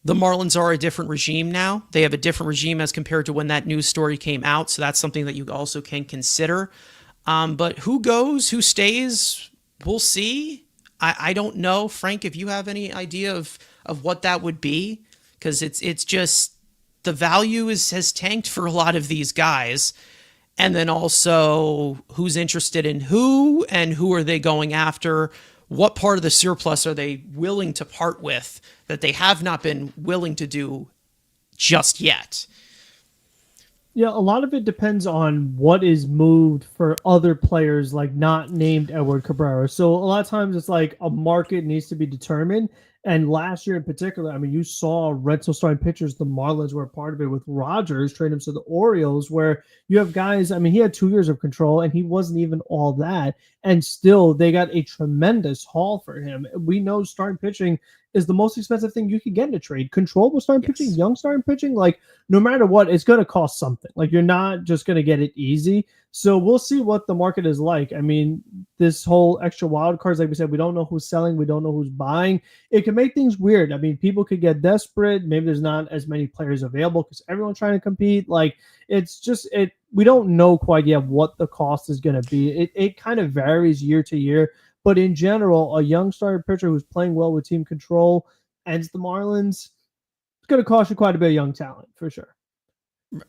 The Marlins are a different regime now. They have a different regime as compared to when that news story came out. So that's something that you also can consider. But who goes, who stays, we'll see. I don't know, Frank, if you have any idea of what that would be, because it's just the value has tanked for a lot of these guys. And then also who's interested in who and who are they going after? What part of the surplus are they willing to part with that they have not been willing to do just yet? Yeah, a lot of it depends on what is moved for other players, like not named Edward Cabrera. So a lot of times it's like a market needs to be determined. And last year in particular, I mean, you saw rental starting pitchers. The Marlins were a part of it with Rogers trading him to the Orioles, where you have guys. I mean, he had 2 years of control, and he wasn't even all that. And still, they got a tremendous haul for him. We know starting pitching is the most expensive thing you can get in a trade. Controllable starting pitching, young starting pitching, like no matter what, it's going to cost something. Like you're not just going to get it easy. So we'll see what the market is like. I mean, this whole extra wild cards, like we said, we don't know who's selling, we don't know who's buying. It can make things weird. I mean, people could get desperate. Maybe there's not as many players available because everyone's trying to compete. Like it's just it. We don't know quite yet what the cost is going to be. It kind of varies year to year. But in general, a young starting pitcher who's playing well with team control and the Marlins, it's going to cost you quite a bit of young talent for sure.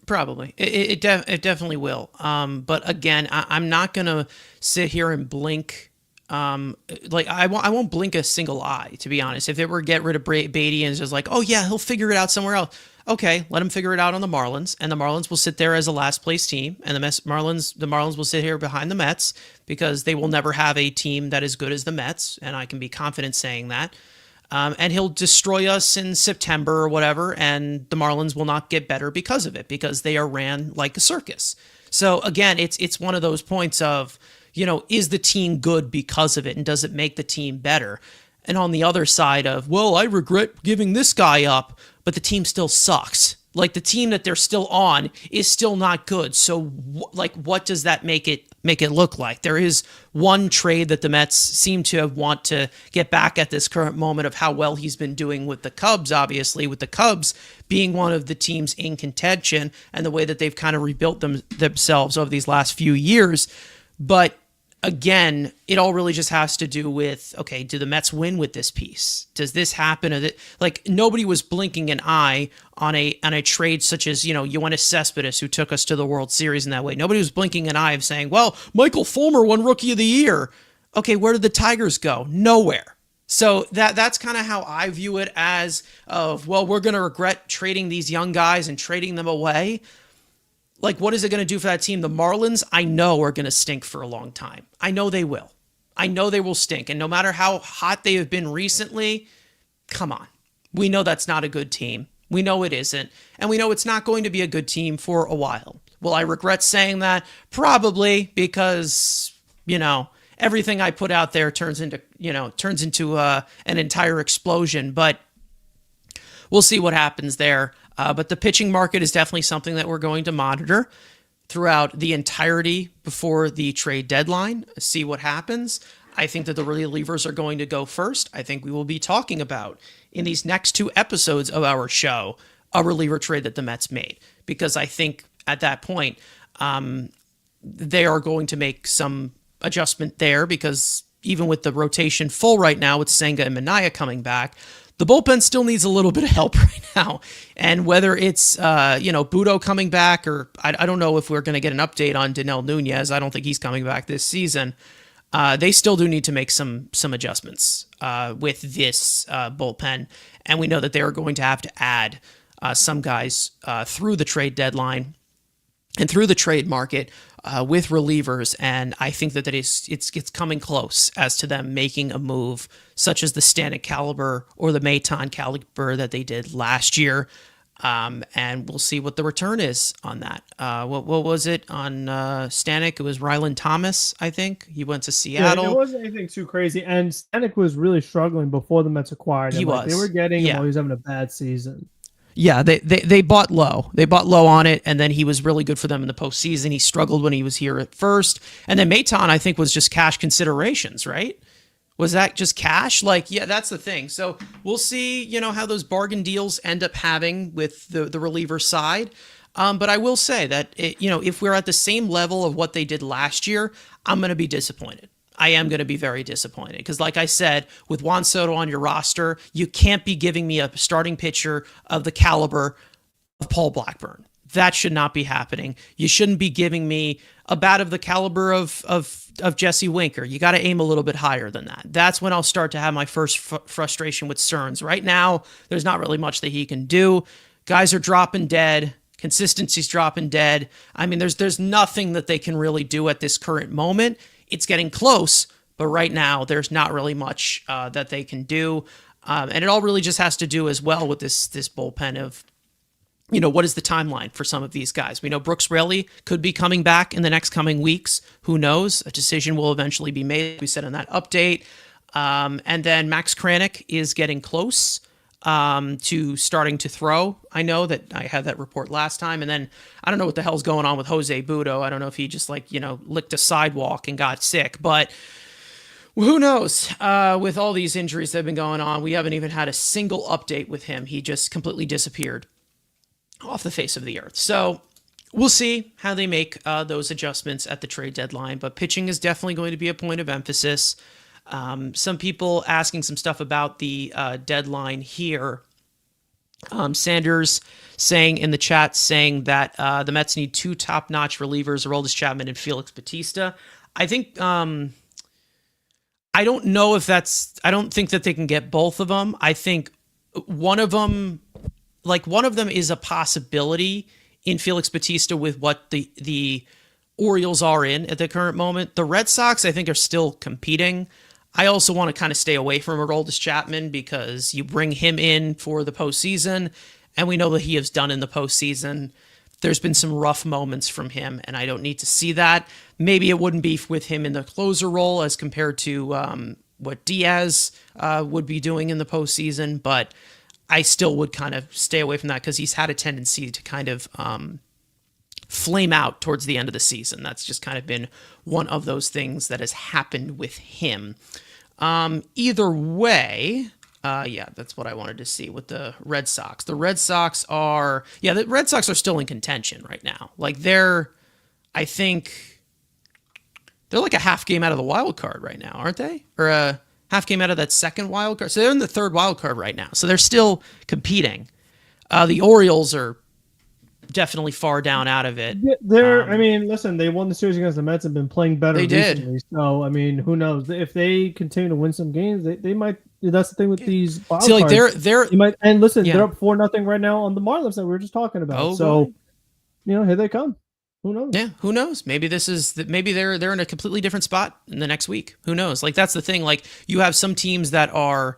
Probably. It definitely will. But again, I'm not going to sit here and blink. Like I won't blink a single eye, to be honest. If they were get rid of Beatty and just like, oh yeah, he'll figure it out somewhere else. Okay, let him figure it out on the Marlins, and the Marlins will sit there as a last place team, and the Marlins will sit here behind the Mets because they will never have a team that is good as the Mets, and I can be confident saying that. And he'll destroy us in September or whatever, and the Marlins will not get better because of it, because they are ran like a circus. So again, it's one of those points of, is the team good because of it, and does it make the team better? And on the other side of, well, I regret giving this guy up, but the team still sucks. Like the team that they're still on is still not good. So what does that make it look like? There is one trade that the Mets seem to want to get back at this current moment of how well he's been doing with the Cubs, obviously, with the Cubs being one of the teams in contention and the way that they've kind of rebuilt themselves over these last few years. But again, it all really just has to do with, okay, do the Mets win with this piece? Does this happen? Like nobody was blinking an eye on a trade such as, Yoenis Cespedes, who took us to the World Series in that way. Nobody was blinking an eye of saying, well, Michael Fulmer won Rookie of the Year. Okay, where did the Tigers go? Nowhere. So that's kind of how I view it as of, well, we're going to regret trading these young guys and trading them away. Like, what is it going to do for that team? The Marlins, I know, are going to stink for a long time. I know they will. I know they will stink. And no matter how hot they have been recently, come on. We know that's not a good team. We know it isn't. And we know it's not going to be a good team for a while. Will I regret saying that? Probably, because, everything I put out there turns into an entire explosion. But we'll see what happens there. But the pitching market is definitely something that we're going to monitor throughout the entirety before the trade deadline, see what happens. I think that the relievers are going to go first. I think we will be talking about, in these next 2 episodes of our show, a reliever trade that the Mets made. Because I think at that point, they are going to make some adjustment there, because even with the rotation full right now with Senga and Minaya coming back, the bullpen still needs a little bit of help right now. And whether it's, Budo coming back, or I don't know if we're going to get an update on Danel Nunez. I don't think he's coming back this season. They still do need to make some adjustments with this bullpen. And we know that they're going to have to add some guys through the trade deadline and through the trade market with relievers, and I think that it's coming close as to them making a move such as the Stanek caliber or the Maton caliber that they did last year, and we'll see what the return is on that. What was it on Stanek? It was Ryland Thomas, I think. He went to Seattle. Yeah, it wasn't anything too crazy, and Stanek was really struggling before the Mets acquired him. They were getting him while he was having a bad season. Yeah, they bought low. They bought low on it, and then he was really good for them in the postseason. He struggled when he was here at first. And then Maton, I think, was just cash considerations, right? Was that just cash? Like, yeah, that's the thing. So we'll see, how those bargain deals end up having with the reliever side. But I will say that, if we're at the same level of what they did last year, I'm going to be disappointed. I am going to be very disappointed because, like I said, with Juan Soto on your roster, you can't be giving me a starting pitcher of the caliber of Paul Blackburn. That should not be happening. You shouldn't be giving me a bat of the caliber of Jesse Winker. You got to aim a little bit higher than that. That's when I'll start to have my first frustration with Stearns. Right now, there's not really much that he can do. Guys are dropping dead. Consistency's dropping dead. I mean, there's nothing that they can really do at this current moment. It's getting close, but right now there's not really much that they can do. And it all really just has to do as well with this bullpen of, what is the timeline for some of these guys? We know Brooks Raley could be coming back in the next coming weeks. Who knows? A decision will eventually be made. We said in that update. And then Max Kranick is getting close to starting to throw. I know that I had that report last time. And then I don't know what the hell's going on with Jose Budo. I don't know if he just licked a sidewalk and got sick, but who knows? With all these injuries that have been going on, we haven't even had a single update with him. He just completely disappeared off the face of the earth. So we'll see how they make those adjustments at the trade deadline, but pitching is definitely going to be a point of emphasis. Some people asking some stuff about the deadline here. Sanders saying in the chat, saying that the Mets need two top-notch relievers, Aroldis Chapman and Felix Bautista. I think, I don't know if I don't think that they can get both of them. I think one of them is a possibility in Felix Bautista with what the Orioles are in at the current moment. The Red Sox, I think, are still competing. I also want to kind of stay away from Aroldis Chapman because you bring him in for the postseason, and we know that he has done in the postseason. There's been some rough moments from him, and I don't need to see that. Maybe it wouldn't be with him in the closer role as compared to what Diaz would be doing in the postseason, but I still would kind of stay away from that because he's had a tendency to kind of flame out towards the end of the season. That's just kind of been one of those things that has happened with him. Either way, that's what I wanted to see with the Red Sox. The Red Sox are still in contention right now. I think they're like a half game out of the wild card right now, aren't they? Or a half game out of that second wild card. So they're in the third wild card right now. So they're still competing. The Orioles are definitely far down out of it. I mean, listen, they won the series against the Mets and been playing better recently. Did. So, I mean, who knows? If they continue to win some games, they might. That's the thing with these wild cards. They're you might, and listen, they're up 4-0 right now on the Marlins that we were just talking about. Oh, so, boy. Here they come. Who knows? Yeah, who knows? Maybe they're in a completely different spot in the next week. Who knows? That's the thing. You have some teams that are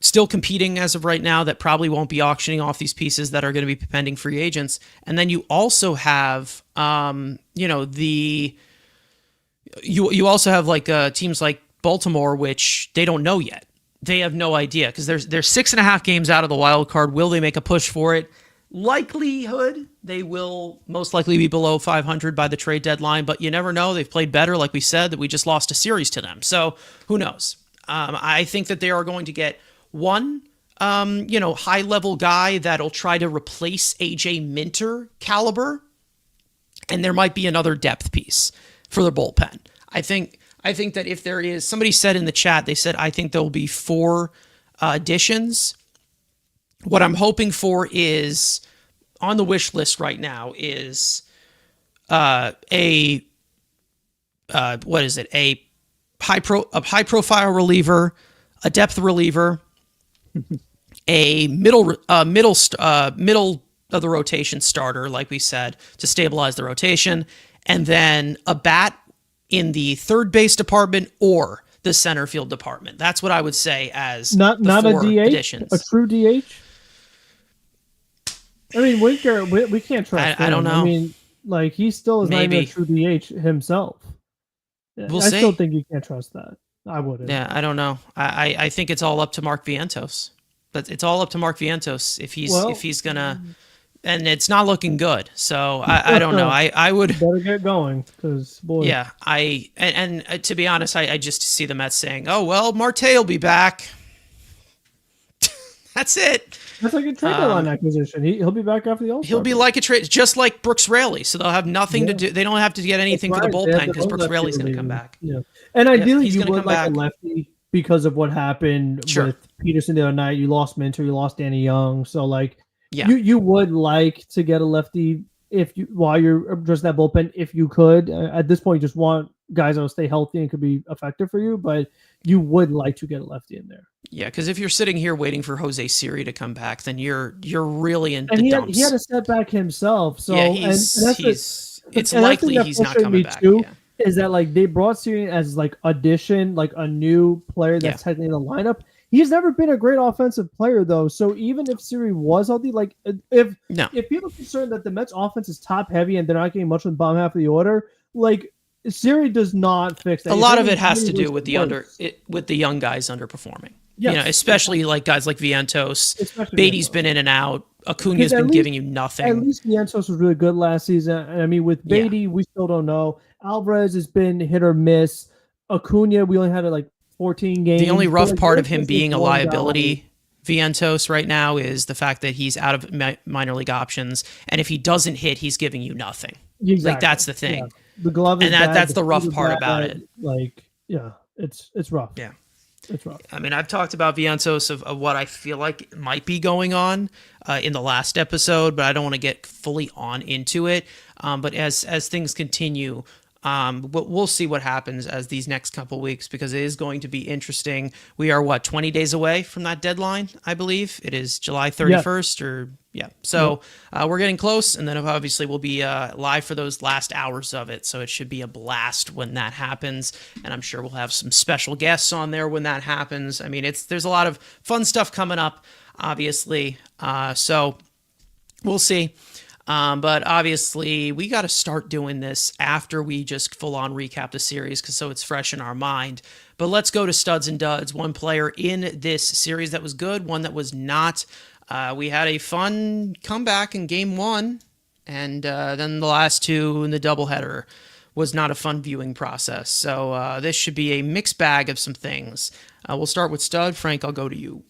still competing as of right now that probably won't be auctioning off these pieces that are going to be pending free agents. And then you also have, you also have teams like Baltimore, which they don't know yet. They have no idea because they're 6.5 games out of the wild card. Will they make a push for it? Likelihood they will most likely be below 500 by the trade deadline, but you never know. They've played better, like we said, that we just lost a series to them. So who knows? I think that they are going to get one, high-level guy that'll try to replace AJ Minter caliber, and there might be another depth piece for the bullpen. I think that if there is, somebody said in the chat, they said, I think there will be 4 additions. What I'm hoping for is, on the wish list right now, is a high-profile reliever, a depth reliever, a middle of the rotation starter, like we said, to stabilize the rotation, and then a bat in the third base department or the center field department. That's what I would say as not a DH, additions. A true DH. I mean, Winker, we can't trust him. I don't know. I mean, he still is not even a true DH himself. We'll I see. still think you can't trust that. I wouldn't. Yeah, I don't know. I think it's all up to Mark Vientos. But it's all up to Mark Vientos if he's gonna and it's not looking good. So I don't know. I would better get going because boy. Yeah, and to be honest, I just see the Mets saying, "Oh well, Marte will be back." That's it. That's like a trade deadline acquisition. He'll be back after the All-Star He'll be break. like a trade, just like Brooks Raley. So they'll have nothing to do. They don't have to get anything for the bullpen because Brooks Raley's going to come back. Yeah, and ideally he's you gonna would come like back. a lefty because of what happened with Peterson the other night. You lost Minter, you lost Danny Young, so like you would like to get a lefty if you while you're addressing that bullpen if you could. At this point, you just want guys that will stay healthy and could be effective for you, but you would like to get a lefty in there. Yeah, because if you're sitting here waiting for Jose Siri to come back, then you're really in the dumps. He had a setback himself, so yeah, it's likely he's not coming back. Is that like they brought Siri as like addition, like a new player that's technically in the lineup. He's never been a great offensive player though. So even if Siri was healthy, like if people are concerned that the Mets offense is top heavy and they're not getting much from the bottom half of the order, like Siri does not fix that. A lot of it has to do with with the young guys underperforming. Yes. You know, especially like guys like Vientos. Beatty's been in and out. Acuna's been giving you nothing. At least Vientos was really good last season. I mean, with Beatty, we still don't know. Alvarez has been hit or miss. Acuna, we only had like 14 games. The only rough part of him being a liability, Vientos, right now is the fact that he's out of minor league options, and if he doesn't hit, he's giving you nothing. Exactly. Like that's the thing. Yeah. The glove is and that's the rough part about it. Like, it's rough. Yeah. It's rough. I mean, I've talked about Vientos of what I feel like might be going on in the last episode, but I don't want to get fully on into it. But as things continue, we'll see what happens as these next couple weeks because it is going to be interesting. We are 20 days away from that deadline, I believe. It is July 31st So we're getting close, and then obviously we'll be live for those last hours of it. So it should be a blast when that happens, and I'm sure we'll have some special guests on there when that happens. I mean, there's a lot of fun stuff coming up, obviously. So we'll see. But obviously, we got to start doing this after we just full-on recap the series, so it's fresh in our mind. But let's go to studs and duds. One player in this series that was good, one that was not. We had a fun comeback in Game 1, and then the last two in the doubleheader was not a fun viewing process. So this should be a mixed bag of some things. We'll start with stud. Frank, I'll go to you.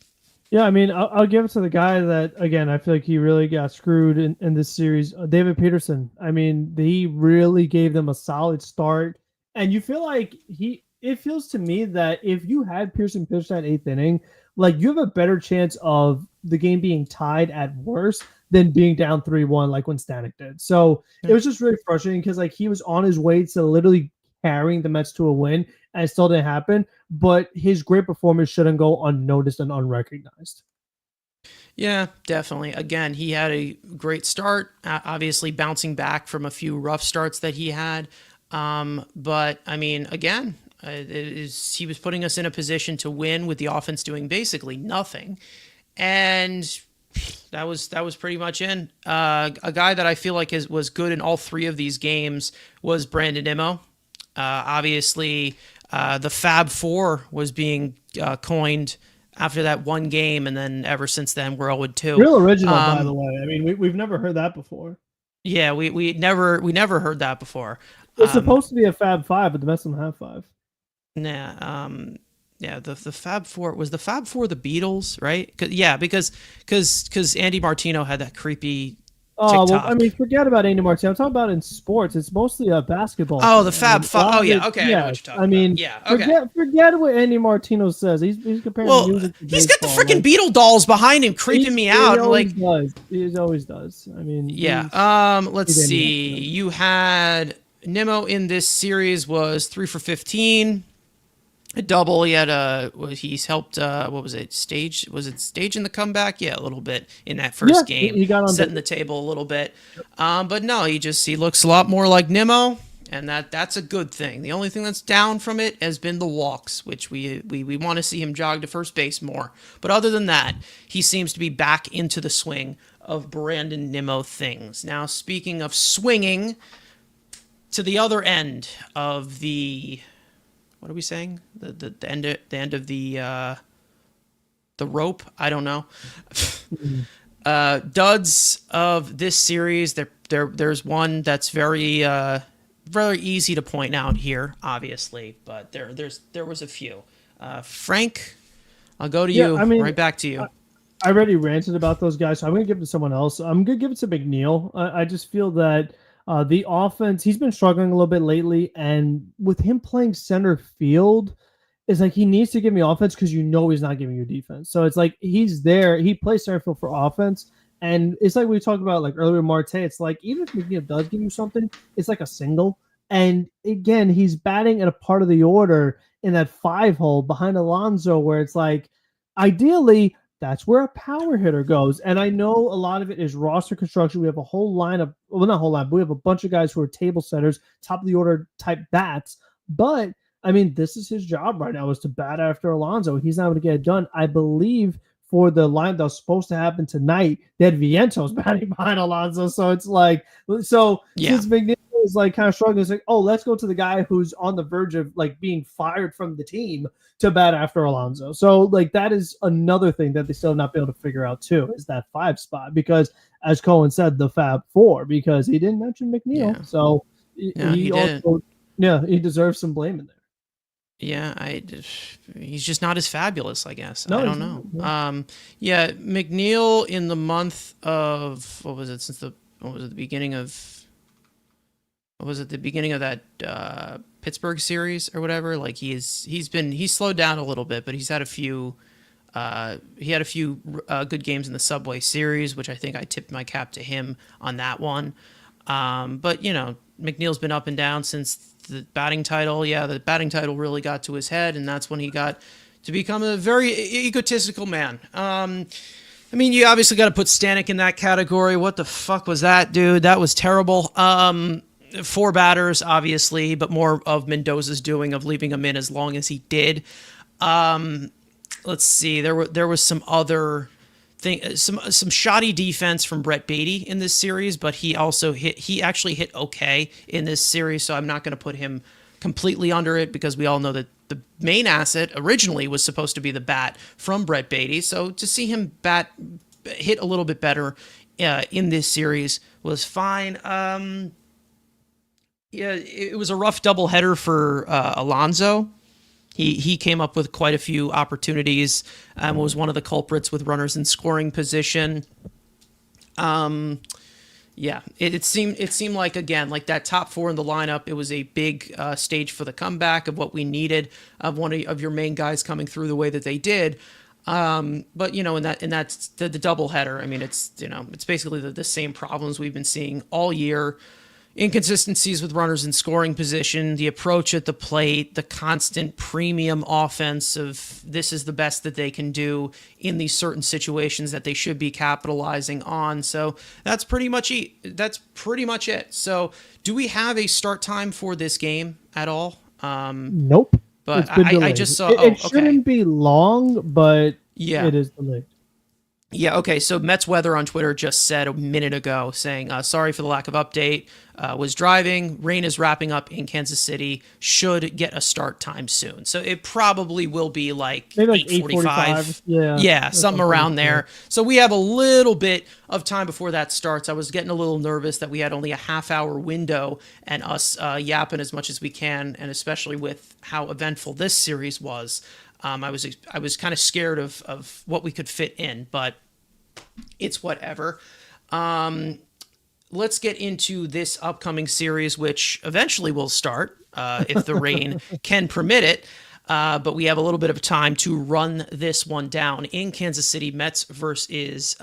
Yeah, I mean, I'll give it to the guy that, again, I feel like he really got screwed in this series, David Peterson. I mean, he really gave them a solid start. And you feel like it feels to me that if you had Pearson pitch that eighth inning, like you have a better chance of the game being tied at worst than being down 3-1 like when Stanek did. So it was just really frustrating because like he was on his way to literally carrying the Mets to a win, and it still didn't happen. But his great performance shouldn't go unnoticed and unrecognized. Yeah, definitely. Again, he had a great start, obviously bouncing back from a few rough starts that he had. But I mean, again, he was putting us in a position to win with the offense doing basically nothing. And that was pretty much in. A guy that I feel like was good in all three of these games was Brandon Nimmo. Obviously, the Fab Four was being coined after that one game, and then ever since then we're 0-2. Real original, by the way. I mean, we've never heard that before. Yeah, we never heard that before. It's supposed to be a Fab Five, but the Mets don't have five. Nah. Yeah, the Fab Four was the Fab Four the Beatles, right? Because Andy Martino had that creepy. Oh, well, I mean, forget about Andy Martino. I'm talking about in sports. It's mostly basketball. Oh, the Fab Five. Oh, yeah. Okay, yeah, I know what you're talking about. Yeah, okay. Forget what Andy Martino says. He's comparing music to he's got the freaking Beatle dolls behind him creeping me out. He always does. I mean, yeah. Let's see. You had Nimmo in this series was 3 for 15. A double. He had he's helped. What was it? Stage? Was it staging the comeback? Yeah, a little bit in that first game. He got on setting the table a little bit. But no, he looks a lot more like Nimmo, and that's a good thing. The only thing that's down from it has been the walks, which we want to see him jog to first base more. But other than that, he seems to be back into the swing of Brandon Nimmo things. Now, speaking of swinging to the other end of the. What are we saying? The end of the rope? I don't know. Duds of this series, there's one that's very easy to point out here, obviously, but there was a few. Frank, I'll go to Yeah, you. I mean, Right back to you. I already ranted about those guys, so I'm going to give it to someone else. I'm going to give it to McNeil. I just feel that the offense, he's been struggling a little bit lately, and with him playing center field, it's like he needs to give me offense because you know he's not giving you defense. So it's like he's there, he plays center field for offense, and it's like we talked about like earlier Marte. It's like even if McNeil does give you something, it's like a single. And again, he's batting at a part of the order in that 5 hole behind Alonso, where it's like ideally that's where a power hitter goes. And I know a lot of it is roster construction. We have a whole lineup, well, not a whole line, but we have a bunch of guys who are table setters, top of the order type bats. But I mean, this is his job right now is to bat after Alonso. He's not going to get it done. I believe for the line that was supposed to happen tonight, they had Vientos batting behind Alonso. So it's like, since McNeil is like kind of struggling, it's like, oh, let's go to the guy who's on the verge of like being fired from the team to bat after Alonso. So like that is another thing that they still have not been able to figure out too, is that 5 spot, because as Cohen said, the Fab 4, because he didn't mention McNeil. Yeah. So He also, he deserves some blame in there. Yeah, he's just not as fabulous, I guess. No, I don't know. Yeah, McNeil in the month of what was it? The beginning of the beginning of that Pittsburgh series or whatever? Like he's slowed down a little bit, but he's had a few. He had a few good games in the Subway Series, which I think I tipped my cap to him on that one. But McNeil's been up and down since the batting title. Yeah, the batting title really got to his head, and that's when he got to become a very egotistical man. I mean, you obviously got to put Stanek in that category. What the fuck was that, dude? That was terrible. 4 batters, obviously, but more of Mendoza's doing of leaving him in as long as he did. Let's see. There was some other some shoddy defense from Brett Beatty in this series, but he actually hit okay in this series, so I'm not going to put him completely under it because we all know that the main asset originally was supposed to be the bat from Brett Beatty. So to see him hit a little bit better in this series was fine. Yeah, it was a rough doubleheader for Alonso. He came up with quite a few opportunities, was one of the culprits with runners in scoring position. Yeah, it seemed like, again, like that top 4 in the lineup, it was a big stage for the comeback of what we needed, of one of your main guys coming through the way that they did. But in that's the doubleheader. I mean, it's basically the same problems we've been seeing all year. Inconsistencies with runners in scoring position, the approach at the plate, the constant premium offense of this is the best that they can do in these certain situations that they should be capitalizing on. So that's pretty much it. So do we have a start time for this game at all? Nope. But I just saw it shouldn't be long, but yeah, it is delayed. Yeah, okay, so Mets Weather on Twitter just said a minute ago, saying, sorry for the lack of update, was driving, rain is wrapping up in Kansas City, should get a start time soon. So it probably will be maybe 8:45. Yeah, something around there. So we have a little bit of time before that starts. I was getting a little nervous that we had only a half-hour window and us yapping as much as we can, and especially with how eventful this series was. I was kind of scared of what we could fit in, but it's whatever. Let's get into this upcoming series, which eventually will start if the rain can permit it. But we have a little bit of time to run this one down in Kansas City. Mets versus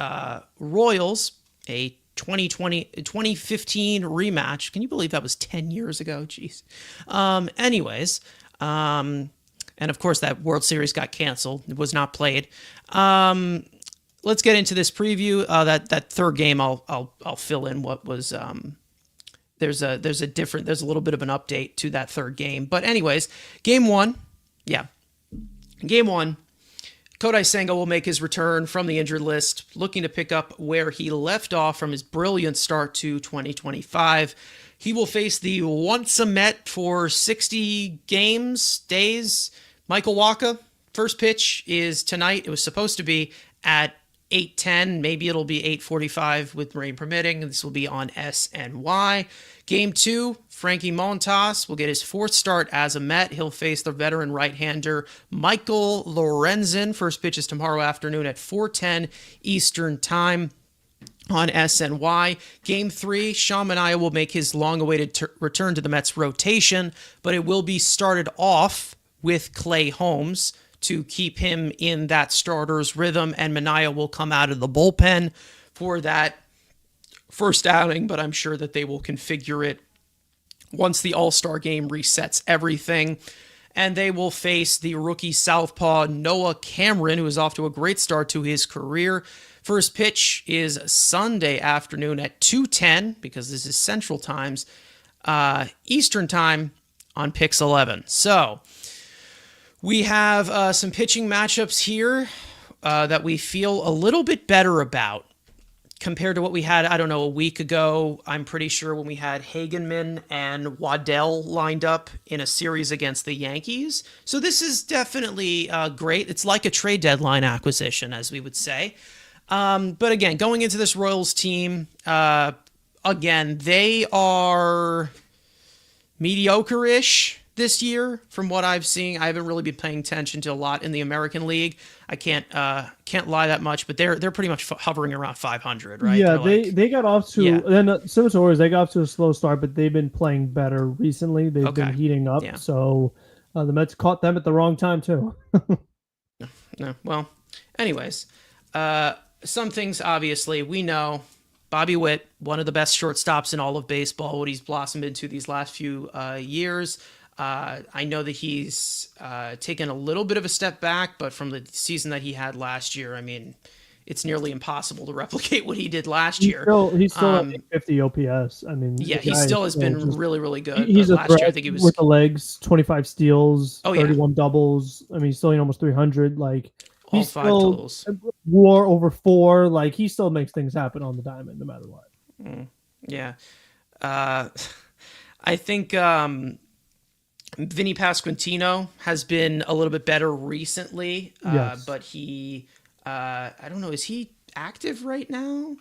Royals, a 2015 rematch. Can you believe that was 10 years ago? Jeez. Anyways. And of course, that World Series got canceled. It was not played. Let's get into this preview. That third game, I'll fill in what was. There's a little bit of an update to that third game. But anyways, game one. Kodai Senga will make his return from the injured list, looking to pick up where he left off from his brilliant start to 2025. He will face the once a Met for 60 days, Michael Wacha. First pitch is tonight. It was supposed to be at 8:10. Maybe it'll be 8:45 with rain permitting. This will be on SNY. Game 2, Frankie Montas will get his 4th start as a Met. He'll face the veteran right-hander Michael Lorenzen. First pitch is tomorrow afternoon at 4:10 Eastern Time on SNY. Game 3, Sean Manaea will make his long-awaited return to the Mets rotation, but it will be started off with Clay Holmes to keep him in that starter's rhythm, and Manaea will come out of the bullpen for that first outing, but I'm sure that they will configure it once the All-Star game resets everything. And they will face the rookie southpaw Noah Cameron, who is off to a great start to his career. First pitch is Sunday afternoon at 2:10, because this is Central Times, Eastern Time on Pix 11. So we have some pitching matchups here that we feel a little bit better about compared to what we had, I don't know, a week ago. I'm pretty sure when we had Hagenman and Waddell lined up in a series against the Yankees. So this is definitely great. It's like a trade deadline acquisition, as we would say. But again, going into this Royals team, again, they are mediocre-ish this year from what I've seen. I haven't really been paying attention to a lot in the American League. I can't lie that much, but they're pretty much hovering around 500, right? Yeah, they got off to then similar to Orioles, they got off to a slow start, but they've been playing better recently. They've been heating up, so the Mets caught them at the wrong time too. No, well, anyways, some things obviously we know. Bobby Witt, one of the best shortstops in all of baseball, what he's blossomed into these last few years. I know that he's taken a little bit of a step back, but from the season that he had last year, I mean, it's nearly impossible to replicate what he did last year. He's still at 50 OPS. I mean, yeah, he still has been really, really good. He's last year, I think he was with the legs, 25 steals, 31 doubles. I mean, he's still in almost 300. Like all 5 totals. WAR over 4. Like he still makes things happen on the diamond, no matter what. Yeah, I think. Vinny Pasquantino has been a little bit better recently, but he, I don't know, is he active right now?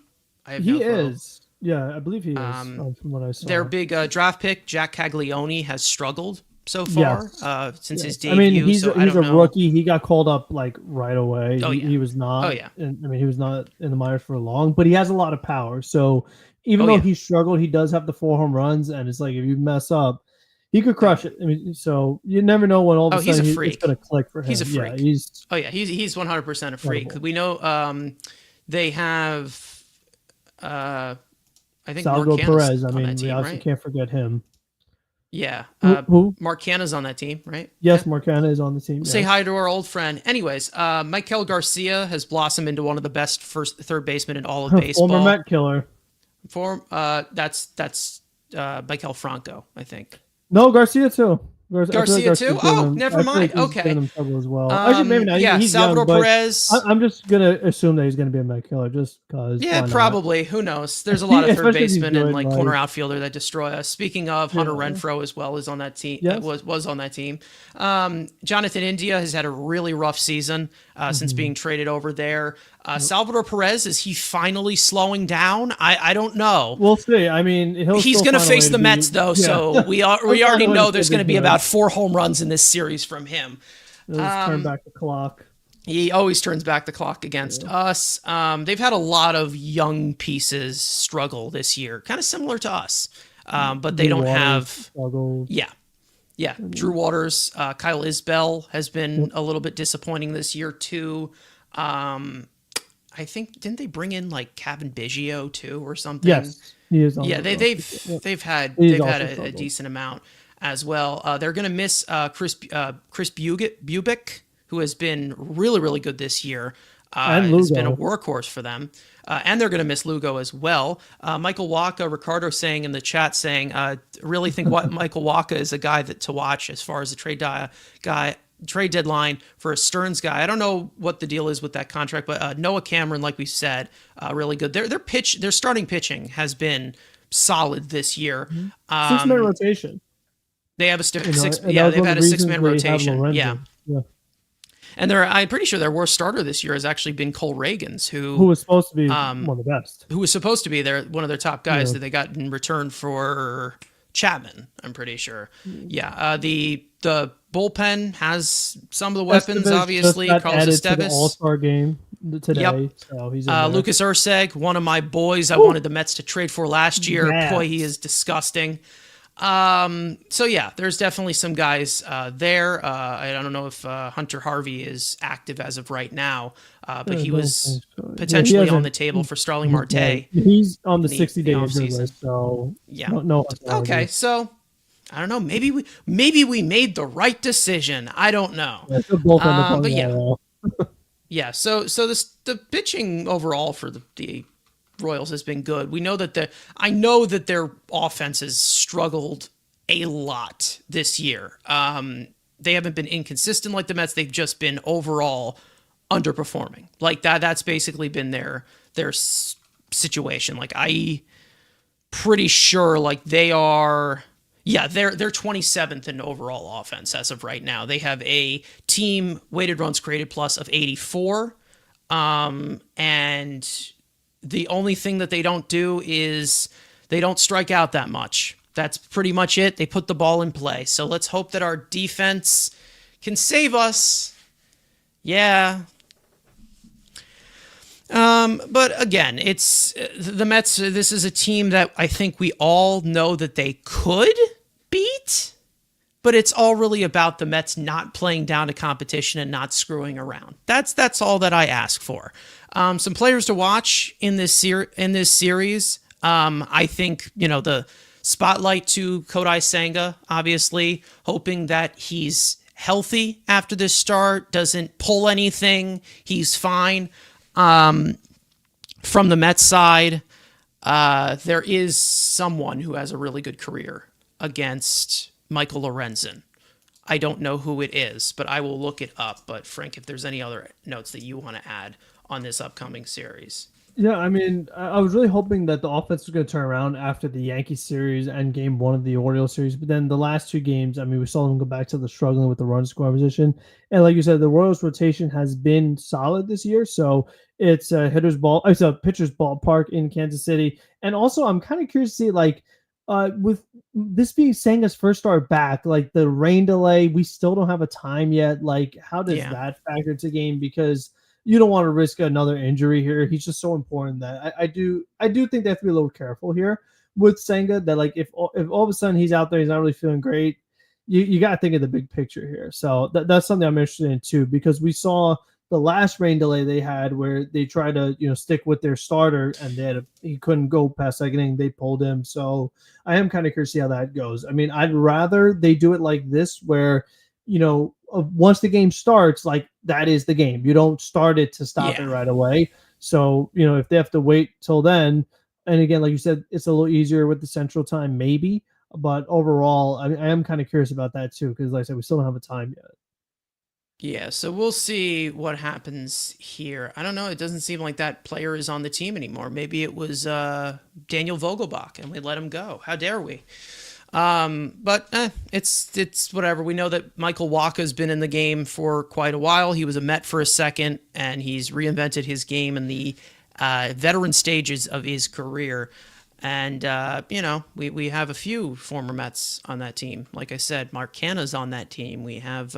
He is. Yeah, I believe he is, from what I saw. Their big draft pick, Jack Caglione, has struggled so far since his debut. I mean, he's a rookie. He got called up like right away. He was not. He was not in the minors for long, but he has a lot of power. So even though he struggled, he does have the 4 home runs, and it's like if you mess up, he could crush it. I mean, so you never know when all of a sudden it's going to click for him. He's a freak. Yeah, he's 100% a freak. We know they have, I think Salvador Perez. I mean, we obviously can't forget him. Yeah. Who? Mark Canha's on that team, right? Yes, Mark Canha is on the team. Say hi to our old friend. Anyways, Michael Garcia has blossomed into one of the best third basemen in all of baseball. Former Met killer. That's Michael Franco, I think. No, Garcia too. Garcia too? Oh, never mind. Okay. As well. Actually, maybe not. Yeah, he's Salvador young, Perez. I'm just gonna assume that he's gonna be a Met killer, just because. Yeah, probably. Who knows? There's a lot of third basemen and corner outfielder that destroy us. Speaking of, Hunter Renfroe as well is on that team. Yes. Was on that team. Jonathan India has had a really rough season since being traded over there. Salvador Perez, is he finally slowing down? I don't know. We'll see. I mean, he's going to face the Mets though, so we already know there's going to be about 4 home runs in this series from him. Turn back the clock. He always turns back the clock against us. They've had a lot of young pieces struggle this year, kind of similar to us, but they don't have. Struggled. Yeah. Drew Waters, Kyle Isbell has been a little bit disappointing this year too. I think didn't they bring in like Kevin Biggio too or something? Yes, he is. They've had a decent amount as well. They're going to miss Chris Bubic, who has been really, really good this year. And has been a workhorse for them. And they're going to miss Lugo as well. Michael Wacha, Ricardo saying in the chat, really think Michael Wacha is a guy to watch as far as the trade deadline for a Stearns guy. I don't know what the deal is with that contract, but Noah Cameron, like we said, really good. Their starting pitching has been solid this year. 6-man rotation. They have they've had a 6-man rotation. Yeah. And I'm pretty sure their worst starter this year has actually been Cole Reagans, who was supposed to be one of the best. who was supposed to be one of their top guys Yeah. that they got in return for Chapman. I'm pretty sure. Yeah, the bullpen has some of the weapons. Estevez just Obviously, got Carlos added to the Estevez. All-Star game Yep. today, so he's in there. Lucas Urseg, one of my boys I Woo! wanted the Mets to trade for last year. Yes. Boy, he is disgusting. So yeah, there's definitely some guys there. I don't know if Hunter Harvey is active as of right now, but he was potentially on the table for Starling Marte. He's on the in 60-day injury offseason. list, so Yeah. no. Okay, so I don't know. Maybe we made the right decision. I don't know. Yeah, they're both But yeah, underperforming. yeah. So the pitching overall for the Royals has been good. I know that their offense has struggled a lot this year. They haven't been inconsistent like the Mets. They've just been overall underperforming. Like that's basically been their situation. Like I pretty sure like they are. Yeah, they're 27th in overall offense as of right now. They have a team weighted runs created plus of 84. And the only thing that they don't do is they don't strike out that much. That's pretty much it. They put the ball in play. So let's hope that our defense can save us. Yeah. But again, it's the Mets. This is a team that I think we all know that they could beat, but it's all really about the Mets not playing down to competition and not screwing around. That's all that I ask for. Some players to watch in this series. I think the spotlight to Kodai Senga, obviously, hoping that he's healthy after this start, doesn't pull anything, he's fine. From the Mets side, there is someone who has a really good career against Michael Lorenzen. I don't know who it is, but I will look it up. But Frank, if there's any other notes that you want to add on this upcoming series. Yeah, I mean, I was really hoping that the offense was going to turn around after the Yankees series and game one of the Orioles series. But then the last two games, I mean, we saw them go back to the struggling with the run scoring position. And like you said, the Royals rotation has been solid this year. So it's a it's a pitcher's ballpark in Kansas City. And also, I'm kind of curious to see, like, with this being Senga's first start back, like the rain delay, we still don't have a time yet. Like, how does that factor into the game? Because you don't want to risk another injury here. He's just so important that I do think they have to be a little careful here with Senga. That like if all of a sudden he's out there, he's not really feeling great. You got to think of the big picture here. So that's something I'm interested in too, because we saw the last rain delay they had where they tried to stick with their starter and he couldn't go past second inning. They pulled him. So I am kind of curious to see how that goes. I mean, I'd rather they do it like this where once the game starts, like that is the game. You don't start it to stop it right away. So, if they have to wait till then, and again, like you said, it's a little easier with the central time, maybe. But overall, I am kind of curious about that too, because like I said, we still don't have a time yet. Yeah, so we'll see what happens here. I don't know. It doesn't seem like that player is on the team anymore. Maybe it was Daniel Vogelbach, and we let him go. How dare we? But it's whatever. We know that Michael Wacha's been in the game for quite a while. He was a Met for a second, and he's reinvented his game in the veteran stages of his career. And, we have a few former Mets on that team. Like I said, Mark Canha's on that team. We have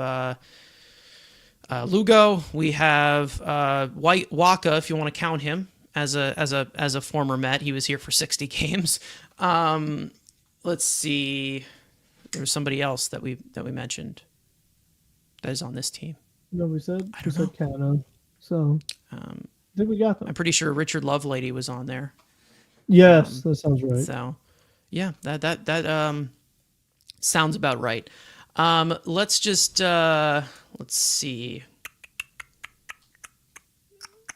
Lugo. We have White Wacha, if you want to count him as a former Met. He was here for 60 games. Let's see. There was somebody else that we mentioned that is on this team. No, we said Canha. So I think we got them. I'm pretty sure Richard Lovelady was on there. Yes, that sounds right. So, yeah, that sounds about right. Let's just let's see.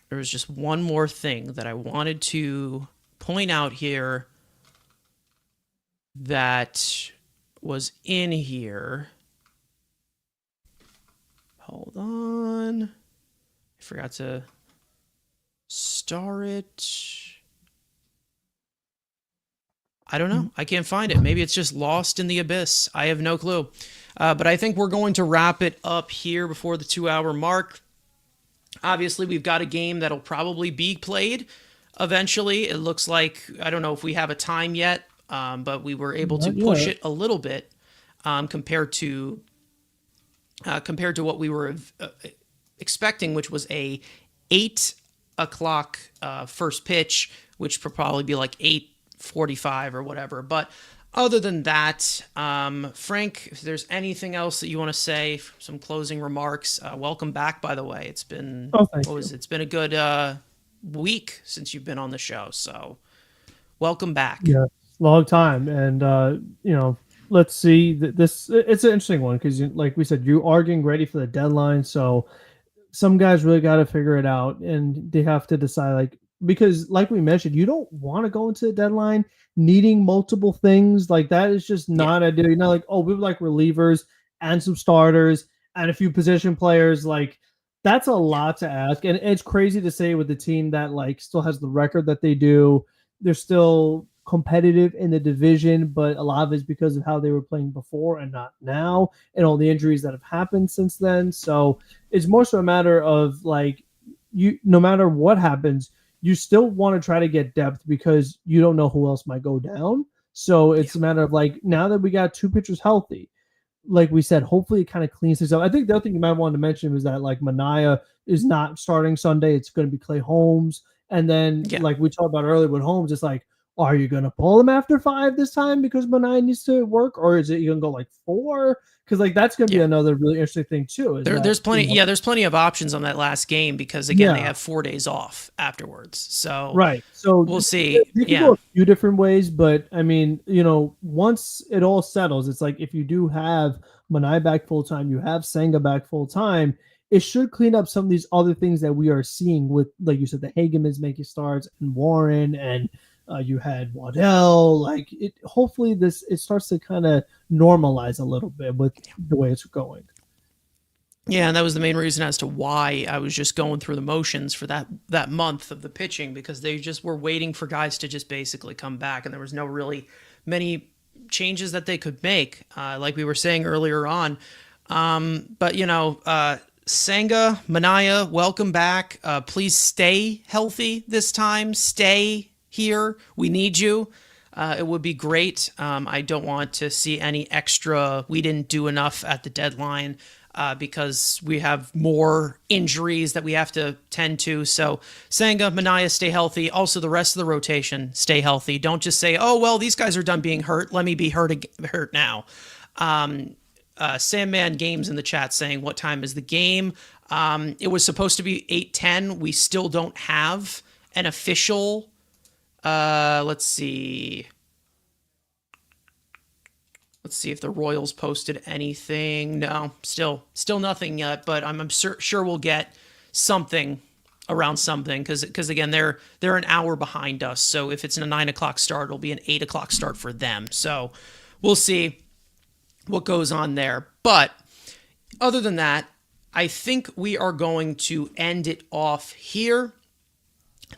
There was just one more thing that I wanted to point out here that was in here. Hold on. I forgot to star it. I don't know. I can't find it. Maybe it's just lost in the abyss. I have no clue. But I think we're going to wrap it up here before the 2 hour mark. Obviously, we've got a game that'll probably be played eventually. It looks like, I don't know if we have a time yet, but we were able to Not push yet. it a little bit compared to what we were expecting, which was a 8 o'clock first pitch, which would probably be like 8:45 or whatever. But other than that, Frank, if there's anything else that you want to say, some closing remarks, welcome back, by the way. It's been, Oh, thank what you. was it? It's been a good week since you've been on the show. So welcome back. Yeah, long time, and let's see. This it's an interesting one because, like we said, you are getting ready for the deadline. So some guys really got to figure it out, and they have to decide, like, because like we mentioned, you don't want to go into the deadline needing multiple things. Like, that is just Yeah. not ideal. Like, oh, we would like relievers and some starters and a few position players. Like, that's a lot to ask, and it's crazy to say with the team that like still has the record that they do. They're still competitive in the division, but a lot of it's because of how they were playing before and not now, and all the injuries that have happened since then. So it's more so a matter of like, you, no matter what happens, you still want to try to get depth because you don't know who else might go down. So Yeah. it's a matter of like, now that we got two pitchers healthy, like we said, hopefully it kind of cleans things up. I think the other thing you might want to mention was that like Mania is not starting Sunday. It's going to be Clay Holmes. And then, Yeah. like we talked about earlier with Holmes, it's like, are you going to pull him after 5 this time because Mania needs to work? Or is it you going to go like 4? Because like that's going to be Yeah. another really interesting thing too. Is that, There's plenty. Yeah, there's plenty of options on that last game because again, they yeah, have 4 days off afterwards. So right. So we'll see. they could Yeah. go a few different ways, but I mean, once it all settles, it's like if you do have Manai back full time, you have Senga back full time, it should clean up some of these other things that we are seeing with, like you said, the Hagemans making starts and Warren, and you had Waddell. Like, it, hopefully this it starts to kind of normalize a little bit with the way it's going. Yeah, and that was the main reason as to why I was just going through the motions for that month of the pitching because they just were waiting for guys to just basically come back, and there was no really many changes that they could make, like we were saying earlier on. But Sangha, Manaya, welcome back. Please stay healthy this time. Stay here. We need you. It would be great. I don't want to see any extra. We didn't do enough at the deadline because we have more injuries that we have to tend to. So, Sangha, Manaya, stay healthy. Also, the rest of the rotation, stay healthy. Don't just say, "Oh well, these guys are done being hurt. Let me be hurt now." Sandman Games in the chat saying, "What time is the game?" It was supposed to be 8:10. We still don't have an official. Let's see. Let's see if the Royals posted anything. No, still nothing yet. But I'm sure we'll get something around something because again they're an hour behind us. So if it's a 9 o'clock start, it'll be an 8 o'clock start for them. So we'll see what goes on there. But other than that, I think we are going to end it off here.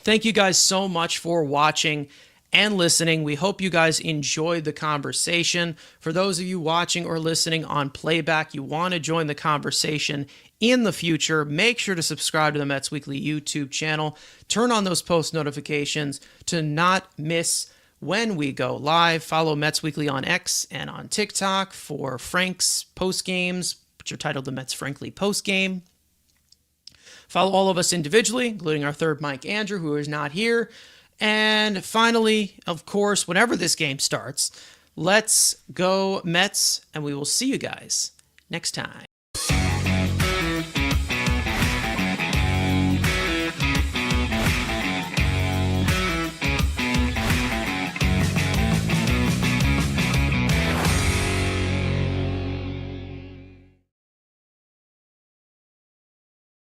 Thank you guys so much for watching and listening. We hope you guys enjoyed the conversation. For those of you watching or listening on playback, you want to join the conversation in the future, make sure to subscribe to the Mets Weekly YouTube channel. Turn on those post notifications to not miss when we go live. Follow Mets Weekly on X and on TikTok for Frank's post games, which are titled the Mets Frankly Post Game. Follow all of us individually, including our third Mike Andrew, who is not here. And finally, of course, whenever this game starts, let's go Mets, and we will see you guys next time.